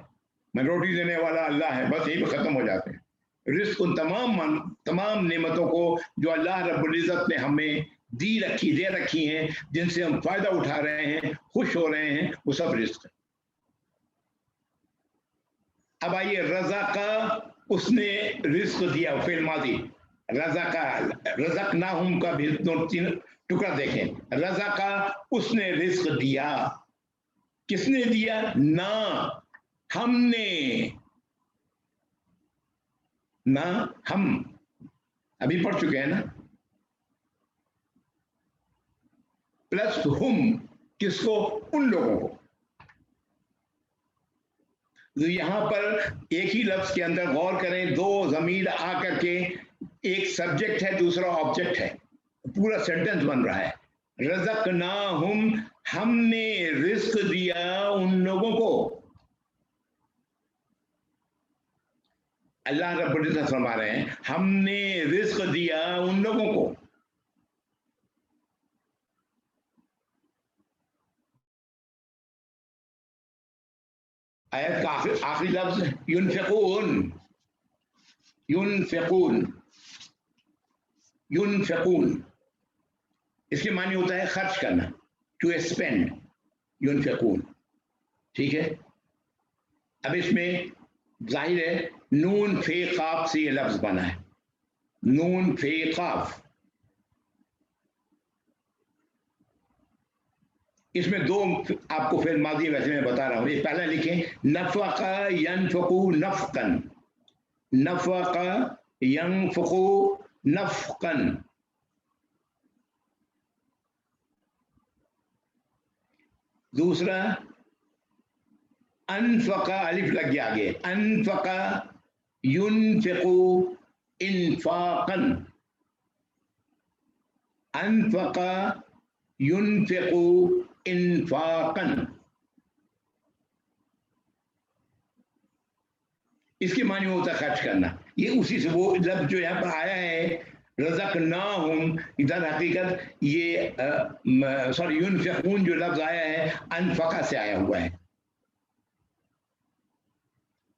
मैं रोटी देने वाला अल्लाह है, बस यही पे खत्म हो जाते हैं। रिस्क उन तमाम नेमतों को जो अल्लाह रब्बुल इज्जत ने हमें दे रखी हैं, जिनसे हम फायदा उठा रहे हैं, खुश हो रहे हैं, वो सब रिस्क है। अब आइए, रज़ा का उसने रिस्क दिया, फिर मादी रज़ा का, रज़क़नाहुम का भी दो तीन टुकड़ा देखें। रज़ा का उसने रिस्क दिया, किसने दिया? ना हमने, ना हम, अभी पढ़ चुके हैं ना। प्लस हुम, किसको? उन लोगों को। तो यहां पर एक ही लफ्ज के अंदर गौर करें, दो ज़मीर आकर के, एक सब्जेक्ट है दूसरा ऑब्जेक्ट है, पूरा सेंटेंस बन रहा है। रज़क़नाहुम, हमने रिस्क दिया उन लोगों को। अल्लाह रब्बुल इज़्ज़त फरमा रहे हैं हमने रिस्क दिया उन लोगों को। आयत का आखिरी लफ्ज युनफिकून, युनफिकून, युनफिकून, इसके मानी होता है खर्च करना, टू स्पेंड, युनफिकून। ठीक है, अब इसमें जाहिर है नून फे काफ से ये लफ्ज बना है, नून फे काफ। इसमें दो आपको फिर माजी वैसे मैं बता रहा हूं। ये पहला लिखें नफ़क़ा यनफ़क़ू नफ़क़न, नफ़क़ा यनफ़क़ू नफ़क़न। दूसरा अनफ़क़ा, अलिफ लग गया आगे, अनफ़क़ा युनफ़िक़ू इन्फ़ाक़न, अनफ़क़ा युनफ़िक़ू इन्फ़ाक़न। इसके मानी होता है खर्च करना। ये उसी से वो लफ्ज़ जो यहाँ पर आया है रज़क़नाहुम, इधर हकीकत ये सॉरी युनफ़िक़ून जो लफ्ज़ आया है अनफ़क़ा से आया हुआ है,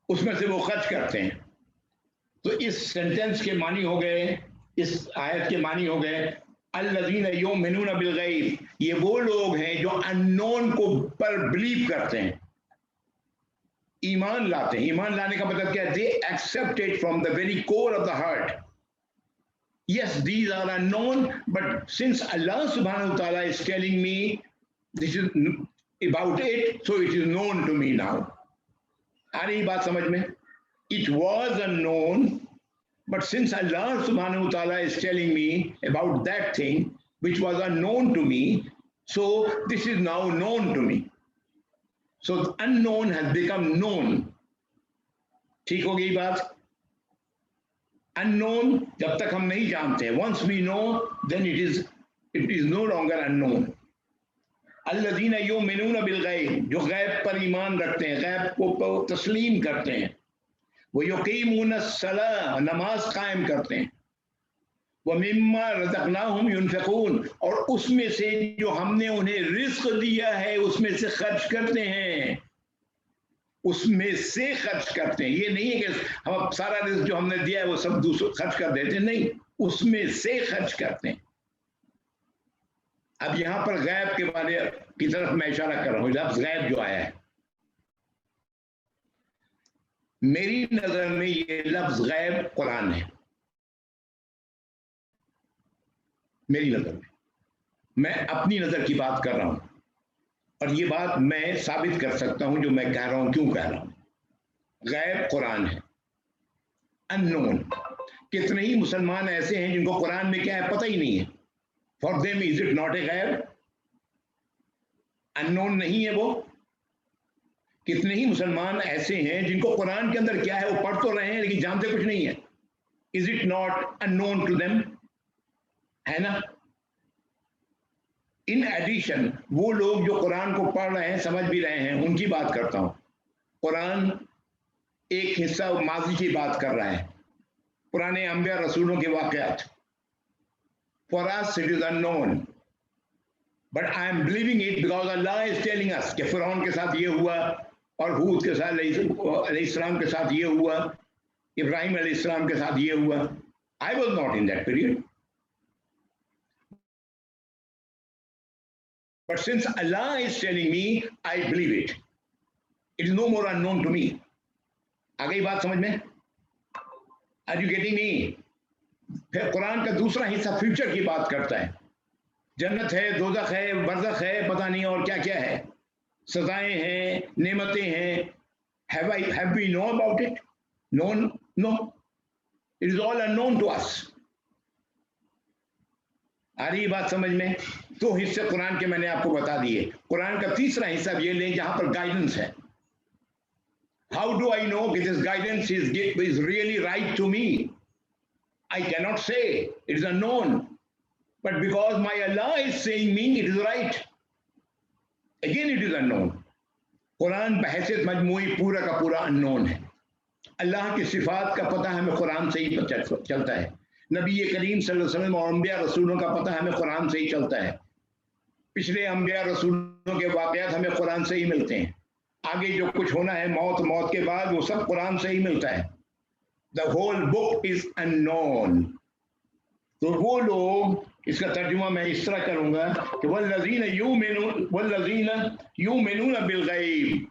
उसमें से वो खर्च करते हैं। तो इस सेंटेंस के मानी हो गए, इस आयत के मानी हो गए अल्लज़ीना युमिनूना बिल गैब, ये वो लोग हैं जो अननोन को पर बिलीव करते हैं, ईमान लाते हैं। ईमान लाने का मतलब क्या है? They accept it from the very core of the heart. Yes, these are unknown, but since Allah subhanahu wa ta'ala is telling me this is about it, so it is known to me now. आ रही बात समझ में? It was unknown, but since Allah subhanahu wa ta'ala is telling me about that thing which was unknown to me, so this is now known to me. So unknown has become known. ठीक हो गई बात? Unknown जब तक हम नहीं जानते, once we know then it is no longer unknown. अल्लज़ीना युमिनूना बिल गैब, जो गैब पर ईमान रखते हैं, गैब को तस्लीम करते हैं। वो युकीमूना सलाह, नमाज कायम करते हैं। व मिम्मा रज़क़नाहुम युनफ़िक़ून, और उसमें से जो हमने उन्हें रिस्क दिया है उसमें से खर्च करते हैं, उसमें से खर्च करते हैं। ये नहीं है कि हम सारा रिस्क जो हमने दिया है वो सब दूसरों खर्च कर देते हैं, नहीं, उसमें से खर्च करते हैं। अब यहां पर गैब के बारे की तरफ मैं इशारा कर रहा हूं। लफ्ज़ गैब जो आया है, मेरी नजर में ये लफ्ज़ गैब कुरान है। मेरी नजर में, मैं अपनी नजर की बात कर रहा हूं और ये बात मैं साबित कर सकता हूं जो मैं कह रहा हूं, क्यों कह रहा हूं। गैब कुरान है, अननोन। कितने ही मुसलमान ऐसे हैं जिनको कुरान में क्या है पता ही नहीं है। For them is it not a गैब? अननोन नहीं है वो? कितने ही मुसलमान ऐसे हैं जिनको कुरान के अंदर क्या है वो पढ़ तो रहे हैं लेकिन जानते कुछ नहीं है। Is it not unknown to them? है ना? इन एडिशन वो लोग जो कुरान को पढ़ रहे हैं, समझ भी रहे हैं, उनकी बात करता हूं। कुरान एक हिस्सा माजी की बात कर रहा है, पुराने अंबिया रसूलों के वाकयात। For us it is unknown, but I am believing it because Allah is telling us कि फिरौन के साथ ये हुआ और हूद के साथ अलैहिस्सलाम के साथ ये हुआ, इब्राहिम अलैहिस्सलाम के साथ ये हुआ। I was not in that period, but since Allah is telling me, I believe it. It is no more unknown to me. आ गई बात समझ में? Are you getting me? फिर कुरान का दूसरा हिस्सा फ्यूचर की बात करता है। जन्नत है, दोज़ख है, बरज़ख है, पता नहीं और क्या क्या है, सजाएं हैं, नेमतें हैं। Have we know about it? No. It is all unknown to us. आ रही बात समझ में? दो हिस्से कुरान के मैंने आपको बता दिए। कुरान का तीसरा हिस्सा ये लें जहां पर गाइडेंस है। हाउ डू आई नो कि this guidance is really right to me? I can not say, it is unknown. but because my Allah is saying me, it is right. Again it is unknown. Quran बहैसियत मजमूई पूरा का पूरा unknown है. अल्लाह की सिफात का पता हमें कुरान से ही चलता है. नबी करीम सल्लल्लाहु अलैहि वसल्लम और अंबिया रसूलों का पता हमें कुरान से ही चलता है. पिछले अंबिया रसूलों के वाक़यात हमें कुरान से ही मिलते हैं. आगे जो कुछ होना है मौत के बाद वो सब कुरान से ही मिलता है. The whole book is unknown. तो वो लोग, इसका तर्जुमा मैं इस तरह करूंगा कि वल्लज़ीना युमिनून बिल-गैब,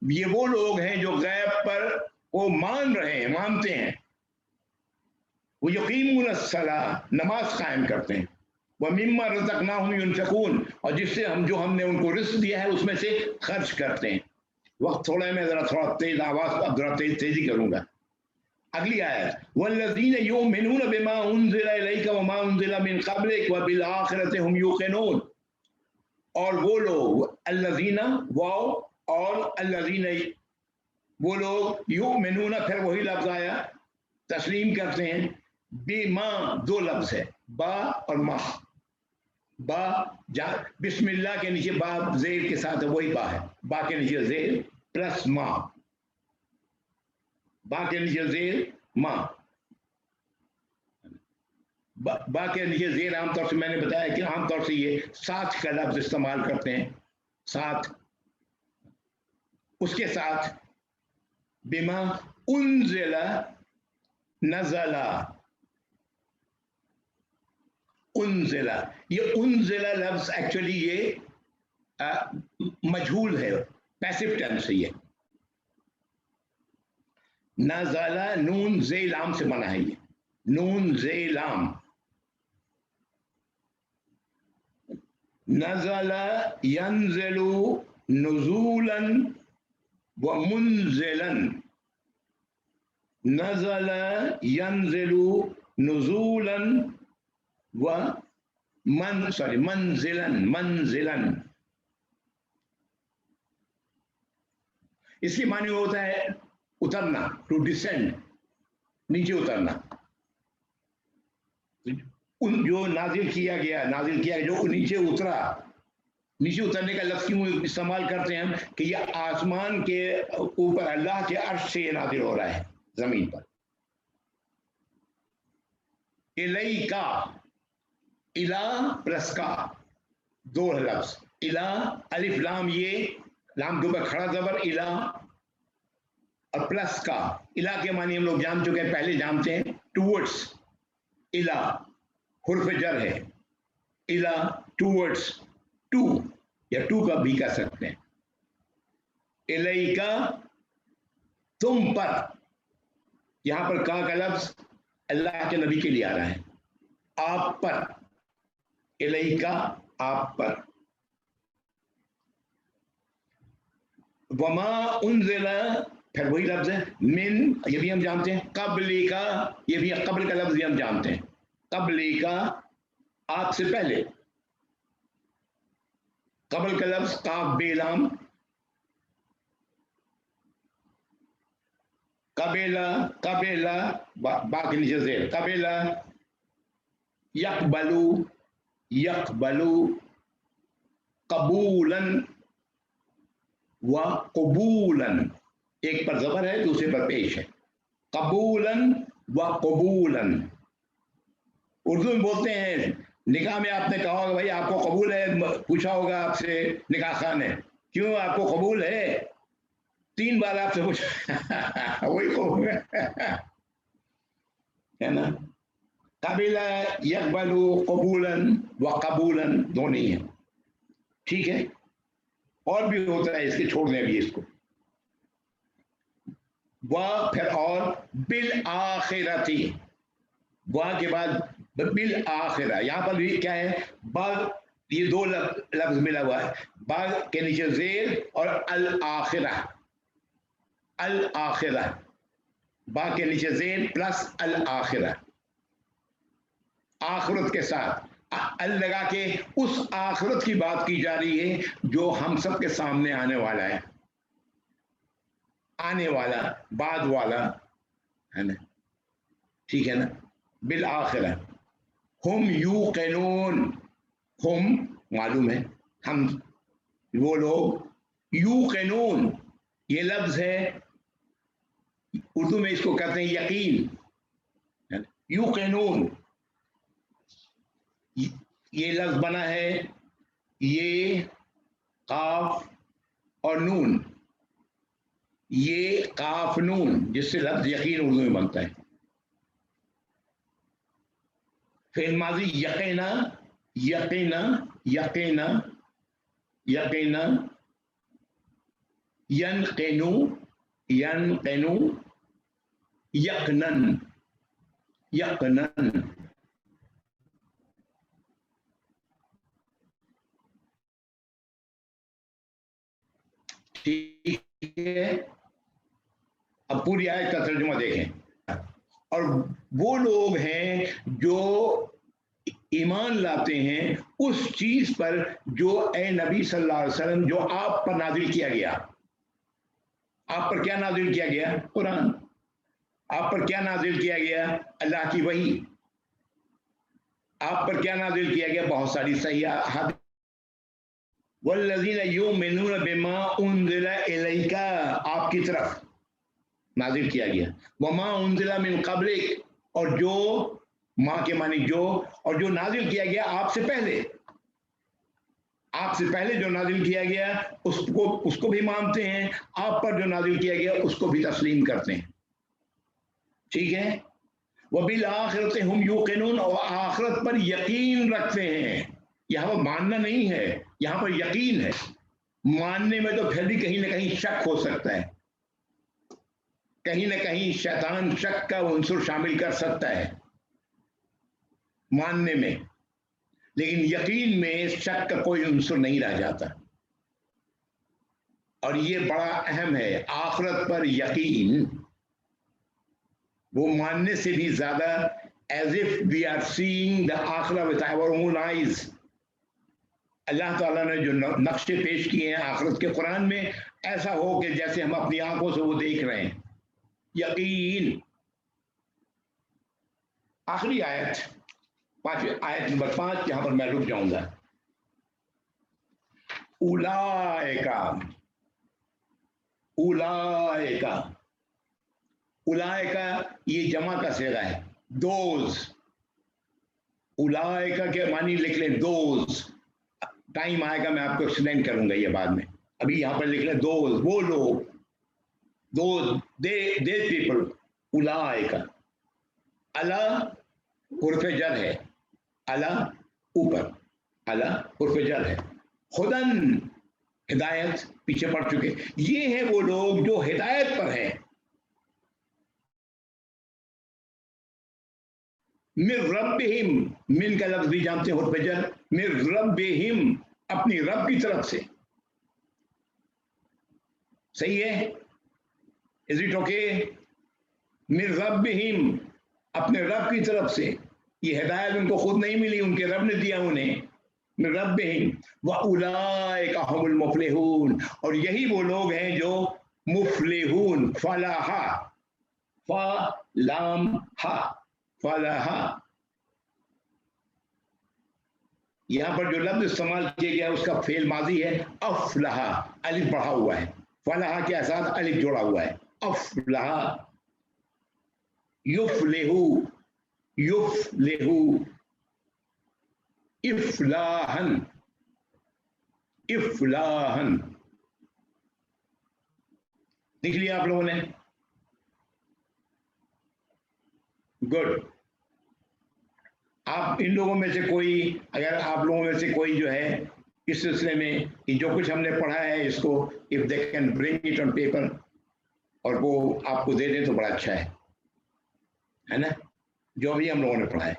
ये वो लोग हैं जो गैब पर वो मान रहे हैं, मानते हैं. वो यकीमुन अस्सलाह, नमाज कायम करते हैं. व मिम्मा रज़क़नाहुम युनफ़िक़ून, और जिससे हमने उनको रिस्क दिया है उसमें से खर्च करते हैं. वक्त थोड़ा है, मैं थोड़ा तेज आवाज, अब जरा तेजी करूंगा. अगली आयत, वल्लज़ीना युमिनून बिमा उन्ज़िला इलैका व मा उन्ज़िला मिन क़ब्लिक व बिल आखिरति हुम यूक़िनून, और वो लोग अल्लज़ीना वाओ और अल्लज़ीना वो लोग, युमिनून फिर वही लफ्ज आया, तस्लीम करते हैं. बिमा दो लफ्ज है, बा और मा. बा बिस्मिल्लाह के नीचे बा जेर के साथ है, वही बा है. बा के नीचे जेर प्लस मा, बा के नीचे जेर मा. बा के नीचे जेर आमतौर से मैंने बताया कि आमतौर से ये साथ का लफ्ज इस्तेमाल करते हैं. साथ, उसके साथ बिमा उन्ज़िला नज़ला, उन्ज़िला, ये उन्ज़िला लफ्ज एक्चुअली ये मजहूल है, पैसिव टेंस है. ये नज़ला नून जे लाम से बना है. ये नून जे लाम, नज़ला यंज़िलु नुज़ूलन व मुनज़िलन, नज़ला यंज़िलु नुज़ूलन व मंजिलन. इसकी मानी होता है उतरना, टू डिसेंड, नीचे उतरना. जो नाजिल किया गया जो नीचे उतरा. नीचे उतरने का लफ्ज़ क्यों इस्तेमाल करते हैं हम कि ये आसमान के ऊपर अल्लाह के अर्श से ये नाजिल हो रहा है जमीन पर. इलैका, इला प्लस का, दो लफ्ज. इला अलिफ लाम, ये लाम के ऊपर खड़ा जबर इला, और प्लस का. इला के मानी हम लोग जान चुके हैं, पहले जानते हैं. टूवर्ड्स, इला हुर्फ जर है. इला टूवर्ड्स, टू या टू का भी कह सकते हैं. इलैका तुम पर, यहां पर का लफ्ज अल्लाह के नबी के लिए आ रहा है. आप पर, इलैका आप पर. वमा उन्ज़िला फिर वही लफ्ज है. मिन, ये भी हम जानते हैं. कबली का, ये भी कबल का लफ्ज हम जानते हैं. कबली का आपसे पहले. कबल का लफ्ज काफ बेलाम, कबेला, कबेला बाकी नीचे से कबेला. यकबलू, यकबलू, कबूलन व कबूलन, एक पर जबर है दूसरे पर पेश है. कबूलन व कबूलन. उर्दू में बोलते हैं, निकाह में आपने कहा होगा भाई आपको कबूल है, पूछा होगा आपसे निकाह खान है, क्यों आपको कबूल है, 3 बार आपसे पूछा वही कबूल है ना. कबीला यकबलू कबूलन व कबूलन दोनों ही है. ठीक है, और भी होता है, इसके छोड़ दें अभी इसको. वह फिर और बिल आखिरती, वह के बाद बिल आखिरा. यहां पर भी क्या है, बाग, ये दो लफ्ज मिला हुआ है. बाग के नीचे जेर और अल आखिरा, अल आखिरा. बाग के नीचे जेर प्लस अल आखिरा, आखिरत के साथ अल लगा के उस आखिरत की बात की जा रही है जो हम सब के सामने आने वाला है. आने वाला, बाद वाला है ना. ठीक है ना. बिल आखिरा. हम यूक़िनून, हम मालूम है, हम वो लोग, यूक़िनून ये लफ्ज है, उर्दू में इसको कहते हैं यकीन। यूक़िनून ये लफ्ज बना है, ये काफ और नून, ये काफ नून, जिससे लफ्ज यकीन उर्दू में बनता है। फिर माजी यकीना, यकीना, यकीना, यकीना, यनक़िनु, यनक़िनु, यक़नन, यक़नन। ठीक है, अब पूरी आयत का तर्जुमा देखें। और वो लोग हैं जो ईमान लाते हैं उस चीज पर जो ए नबी सल्लल्लाहु अलैहि वसल्लम, जो आप पर नाजिल किया गया। आप पर क्या नाजिल किया गया? कुरान। आप पर क्या नाजिल किया गया? अल्लाह की वही। आप पर क्या नाजिल किया गया? बहुत सारी सही हदीस। वल्लज़ीना युमिनूना बिमा उनज़िला इलैका, आपकी तरफ नाजिल किया गया। वमा उनज़िला मिन क़ब्लिक, और जो माँ के मानी जो, और जो नाजिल किया गया आपसे पहले, आपसे पहले जो नाजिल किया गया उसको भी मानते हैं, आप पर जो नाजिल किया गया उसको भी तस्लीम करते हैं। ठीक है, वबिल आखिरत हुम यूक़िनून, और आखिरत पर यकीन रखते हैं। यहाँ पर मानना नहीं है, यहाँ पर यकीन है। मानने में तो फिर भी कहीं ना कहीं शक हो सकता है, कहीं ना कहीं शैतान शक का उन्सुर शामिल कर सकता है मानने में, लेकिन यकीन में शक का कोई उन्सुर नहीं रह जाता। और ये बड़ा अहम है, आखिरत पर यकीन, वो मानने से भी ज्यादा, as if we are seeing the आखिरत with our own eyes. Allah ताला ने जो नक्शे पेश किए हैं आखिरत के कुरान में, ऐसा हो कि जैसे हम अपनी आंखों से वो देख रहे हैं। यकीन। आखिरी आयत, आयत नंबर 5, यहां पर मैं रुक जाऊंगा। उलाइका, उलाइका, उलाइका ये जमा का सेगा है, दोज। उलाइका के मानी लिख लें दोज। टाइम आएगा मैं आपको एक्सप्लेन करूंगा ये बाद में, अभी यहां पर लिख लें दोज, वो लोग, दोज, दे पीपल। उलाइका, अला उर्फ जर है, अला ऊपर, अला उर्फ जर है। खुदन हिदायत, पीछे पड़ चुके। ये है वो लोग जो हिदायत पर हैं। मिर रब्बिहिम, मिन का लफ्ज भी जानते हो, उर्फ जर। मिर रब्बिहिम, अपनी रब की तरफ से। सही है? Is it okay? मिर रब्बिहिम, अपने रब की तरफ से। ये हिदायत उनको खुद नहीं मिली, उनके रब ने दिया उन्हें। मिर रब्बिहिम व उलाइका हुमुल मुफ्लिहून, और यही वो लोग हैं जो मुफ्लिहून, फलाहा, फलाम हा, फलाहा। यहां पर जो लफ्ज इस्तेमाल किया गया उसका फेल माजी है अफलाहा, अलिफ बढ़ा हुआ है। फलाहा के साथ अलिफ जोड़ा हुआ है, अफलाहा। युफ्लिहू, युफ्लिहू, इफ्लाहन, इफ्लाहन। लिख लिया आप लोगों ने? गुड। आप इन लोगों में से कोई, अगर आप लोगों में से कोई जो है इस सिलसिले में कि जो कुछ हमने पढ़ा है इसको, if they can bring it on paper और वो आपको दे दें तो बड़ा अच्छा है ना, जो भी हम लोगों ने पढ़ा है।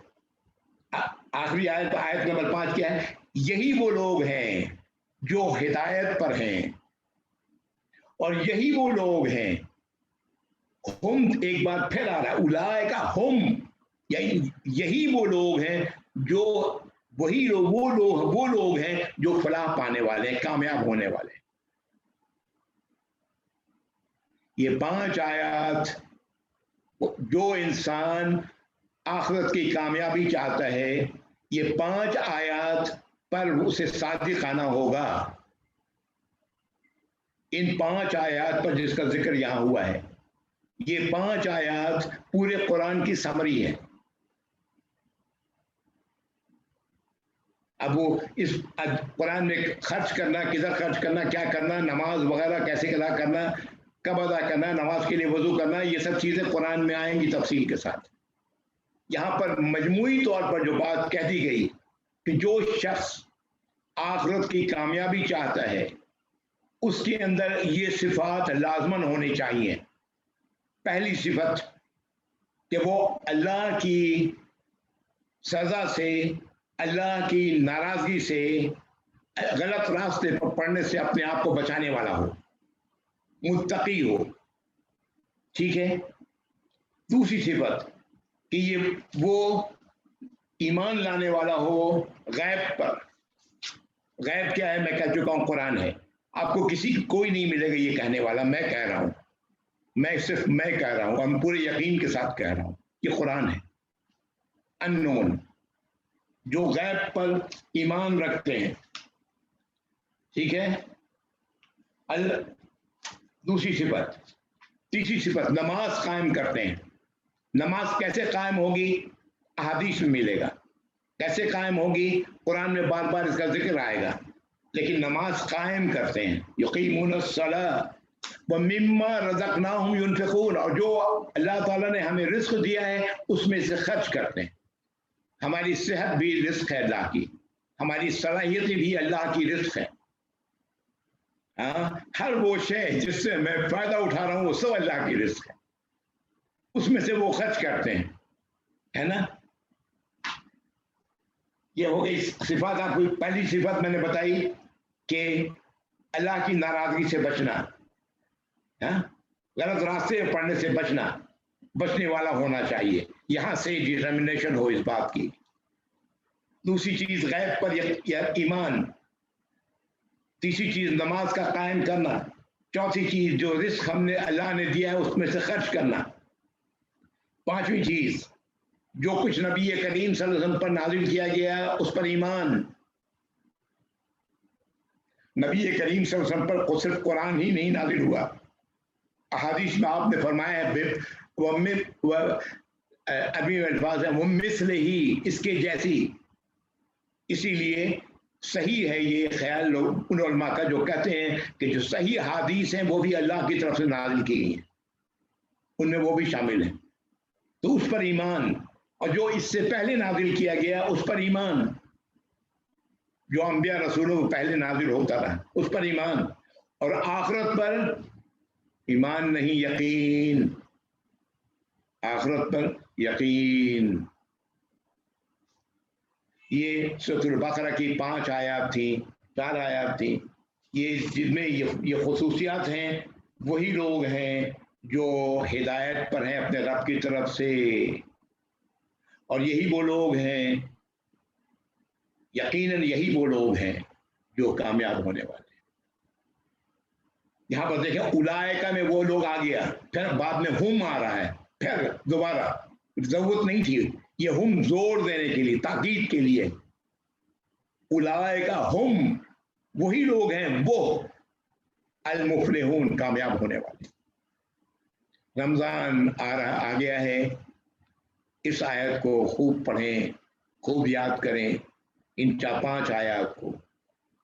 आखिरी आयत, आयत नंबर 5 क्या है? यही वो लोग हैं जो हिदायत पर हैं, और यही वो लोग हैं, हम, एक बार फिर आ रहा है, उलाइका हम, यही वो लोग हैं जो, वही लोग, वो लोग हैं जो फलाह पाने वाले हैं, कामयाब होने वाले हैं। ये 5 आयत, जो इंसान आखिरत की कामयाबी चाहता है, ये 5 आयत पर उसे सादिकाना होगा। इन 5 आयत पर जिसका जिक्र यहाँ हुआ है, ये 5 आयत पूरे कुरान की समरी है। अब वो इस कुरान में खर्च करना, किधर खर्च करना, क्या करना, नमाज वगैरह कैसे अदा करना, कब अदा करना, नमाज के लिए वजू करना, ये सब चीज़ें कुरान में आएंगी तफसील के साथ। यहाँ पर मजमूई तौर पर जो बात कह दी गई कि जो शख्स आखिरत की कामयाबी चाहता है उसके अंदर ये सिफात लाजमन होनी चाहिए। पहली सिफत कि वो अल्लाह की सज़ा से, अल्लाह की नाराज़गी से, गलत रास्ते पर पड़ने से अपने आप को बचाने वाला हो, मुत्तकी हो। ठीक है। दूसरी सिफत कि ये वो ईमान लाने वाला हो गैब पर। गैब क्या है? मैं कह चुका हूँ, कुरान है। आपको कोई नहीं मिलेगा ये कहने वाला, मैं कह रहा हूँ, मैं कह रहा हूँ, हम पूरे यकीन के साथ कह रहा हूँ, ये कुरान है। अननोन, जो गैब पर ईमान रखते हैं। ठीक है। दूसरी सिफत। तीसरी सिफत, नमाज कायम करते हैं। नमाज कैसे कायम होगी? अहादीस में मिलेगा। कैसे कायम होगी? कुरान में बार बार इसका जिक्र आएगा। लेकिन नमाज कायम करते हैं। युकीमुनस्सलाह व मिम्मा रज़क़नाहुम युनफ़िक़ून, और जो अल्लाह ताला ने हमें रिस्क दिया है उसमें से खर्च करते हैं। हमारी सेहत भी रिस्क है अल्लाह की, हमारी सलाहियतें भी अल्लाह की रिस्क है। हर वो शय जिससे मैं फायदा उठा रहा हूँ वो सब अल्लाह की रिस्क है, उसमें से वो खर्च करते हैं, है ना। ये हो गई सिफात। आपको पहली सिफत मैंने बताई कि अल्लाह की नाराजगी से बचना, गलत रास्ते पढ़ने से बचना, बचने वाला होना चाहिए। यहां से डिटर्मिनेशन हो इस बात की। दूसरी चीज गैब पर ईमान। तीसरी चीज नमाज का कायम करना। चौथी चीज जो रिस्क हमने अल्लाह ने दिया है उसमें से खर्च करना। पांचवी चीज जो कुछ नबी करीम सल्लल्लाहु अलैहि वसल्लम पर नाजिल किया गया उस पर ईमान। नबी करीम सल्लल्लाहु अलैहि वसल्लम पर सिर्फ कुरान ही नहीं नाजिल हुआ, अहादीस में आपने फरमाया है अभी अल्फाज है वो मिस्ल ही, इसके जैसी। इसीलिए सही है ये ख्याल लोग उन उलमा का जो कहते हैं कि जो सही हादीस हैं वो भी अल्लाह की तरफ से नाजिल की गई हैं, उनमें वो भी शामिल है। तो उस पर ईमान, और जो इससे पहले नाजिल किया गया उस पर ईमान, जो अंबिया रसूलों को पहले नाजिल होता रहा उस पर ईमान, और आखिरत पर ईमान नहीं, यकीन। आखिरत पर यकीन। ये सूरह बकरा की 5 आयत थी, 4 आयत थी। ये जिनमें ये खुसूसियात हैं, वही लोग हैं जो हिदायत पर हैं अपने रब की तरफ से, और यही वो लोग हैं, यकीनन यही वो लोग हैं जो कामयाब होने वाले। यहां पर देखें, उलाइका में वो लोग आ गया, फिर बाद में हुम आ रहा है, फिर दोबारा। जरूरत नहीं थी, ये हुम जोर देने के लिए, ताकीद के लिए। उलाइका हुम, वही लोग हैं वो अल मुफलिहून, कामयाब होने वाले। रमजान आ गया है, इस आयत को खूब पढ़ें, खूब याद करें, इन 4-5 आयत को,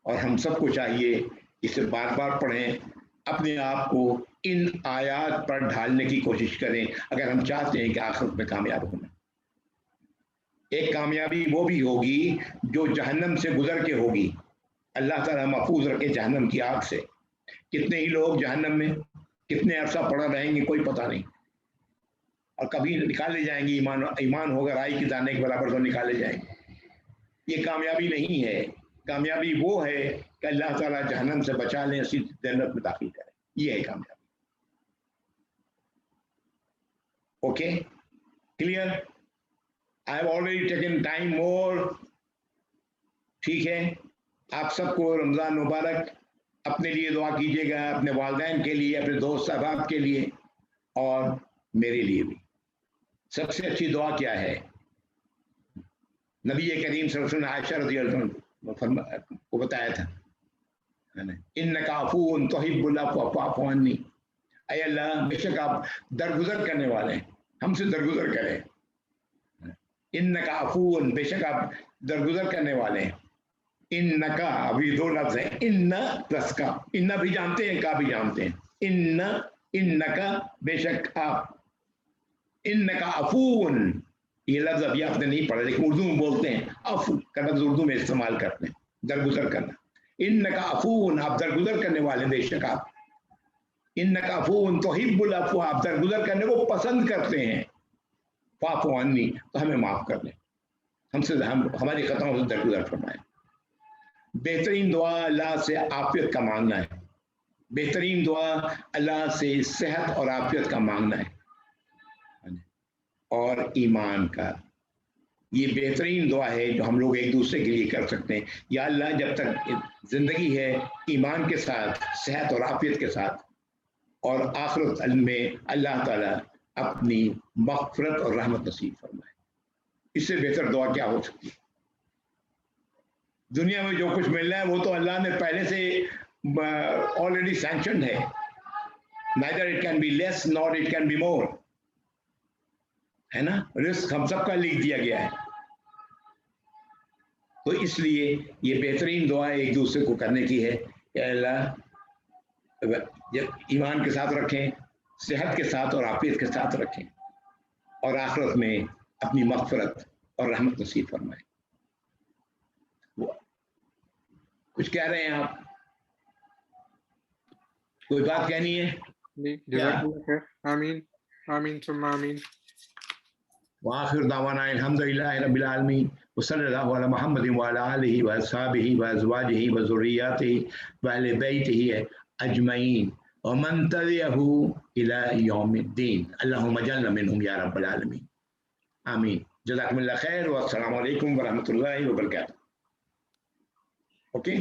और हम सबको चाहिए इसे बार बार पढ़ें, अपने आप को इन आयत पर ढालने की कोशिश करें अगर हम चाहते हैं कि आखिरत में कामयाब होना। एक कामयाबी वो भी होगी जो जहन्नम से गुजर के होगी। अल्लाह ताला महफूज रखे जहन्नम की आग से। कितने ही लोग जहन्नम में कितने अरसा पड़ा रहेंगे कोई पता नहीं, और कभी निकाले जाएंगे। ईमान होगा राई के दाने के बराबर तो निकाले जाएंगे। ये कामयाबी नहीं है। कामयाबी वो है कि अल्लाह ताला जहन्नम से बचा लें, सीधी जन्नत में दाखिल करें, ये है कामयाबी। Okay, clear? I have already taken time more. ठीक है, आप सबको रमज़ान मुबारक। अपने लिए दुआ कीजिएगा, अपने वालिदैन के लिए, अपने दोस्त अहबाब के लिए, और मेरे लिए भी। सबसे अच्छी दुआ क्या है? नबी करीम सल्लल्लाहु अलैहि वसल्लम ने आयशा रज़ियल्लाहु अन्हा को बताया था, इन्नका अफून तुहिब्बुल अफ़्व फ़अफ़ु अन्नी, ऐ अल्लाह बेशक आप दरगुजर करने वाले हैं, हमसे दरगुजर करें। इन्नका अफून, बेशक आप दरगुजर करने वाले हैं। इन्नका, अभी दो लफ्ज हैं, इन्ना प्लस का, इन्ना भी जानते हैं, का भी जानते हैं। इन्ना, इन्नका, बेशक आप, इन्नका अफून, ये लफ्ज अभी आपने नहीं पढ़ा लेकिन उर्दू में बोलते हैं, अफू का लफ्ज उर्दू में इस्तेमाल करते हैं, दरगुजर करना। इन्नका अफून, आप दरगुजर करने वाले, बेशक आप। इन्नका अफून तुहिब्बुल अफ़्व, आप दरगुजर करने को पसंद करते हैं। फ़अफ़ु अन्नी, तो हमें माफ कर दें, हमसे हमारी खताओं से दरगुजर फरमाएं। बेहतरीन दुआ अल्लाह से आफियत का मांगना है। बेहतरीन दुआ अल्लाह से सेहत और आफियत का मांगना है, और ईमान का। ये बेहतरीन दुआ है जो हम लोग एक दूसरे के लिए कर सकते हैं। या अल्लाह, जब तक जिंदगी है ईमान के साथ, सेहत और आफियत के साथ, और आखिरत में अल्लाह ताला अपनी मग़फ़िरत और रहमत नसीब फरमाए। इससे बेहतर दुआ क्या हो सकती है? दुनिया में जो कुछ मिल रहा है वो तो अल्लाह ने पहले से ऑलरेडी सैंक्शन्ड है। Neither it can be less not it can be more, है ना। रिस्क हम सबका लिख दिया गया है। तो इसलिए ये बेहतरीन दुआ एक दूसरे को करने की है कि अल्लाह ईमान के साथ रखें, सेहत के साथ और आफियत के साथ रखें, और आखिरत में अपनी मग़फ़िरत और रहमत नसीब फरमाए। कुछ कह रहे हैं आप? कोई बात कहनी है? जज़ाकल्लाह खैर। आमीन आमीन सुम्मा आमीन। वाखिर दावाना अल्हम्दुलिल्लाहि रब्बिल आलमीन व सल्लल्लाहु अला मुहम्मदिन व अला आलिहि व अस्हाबिहि व अज़वाजिहि व ज़ुर्रिय्यतिहि व अहलि बैतिहि अजमईन व मन तबिअहु इला यौमिद्दीन। अल्लाहुम्मा जअलना मिनहुम या रब्बल आलमीन। आमीन। जज़ाकुमुल्लाह खैर व अस्सलामु अलैकुम व रहमतुल्लाहि व बरकातहू। ओके।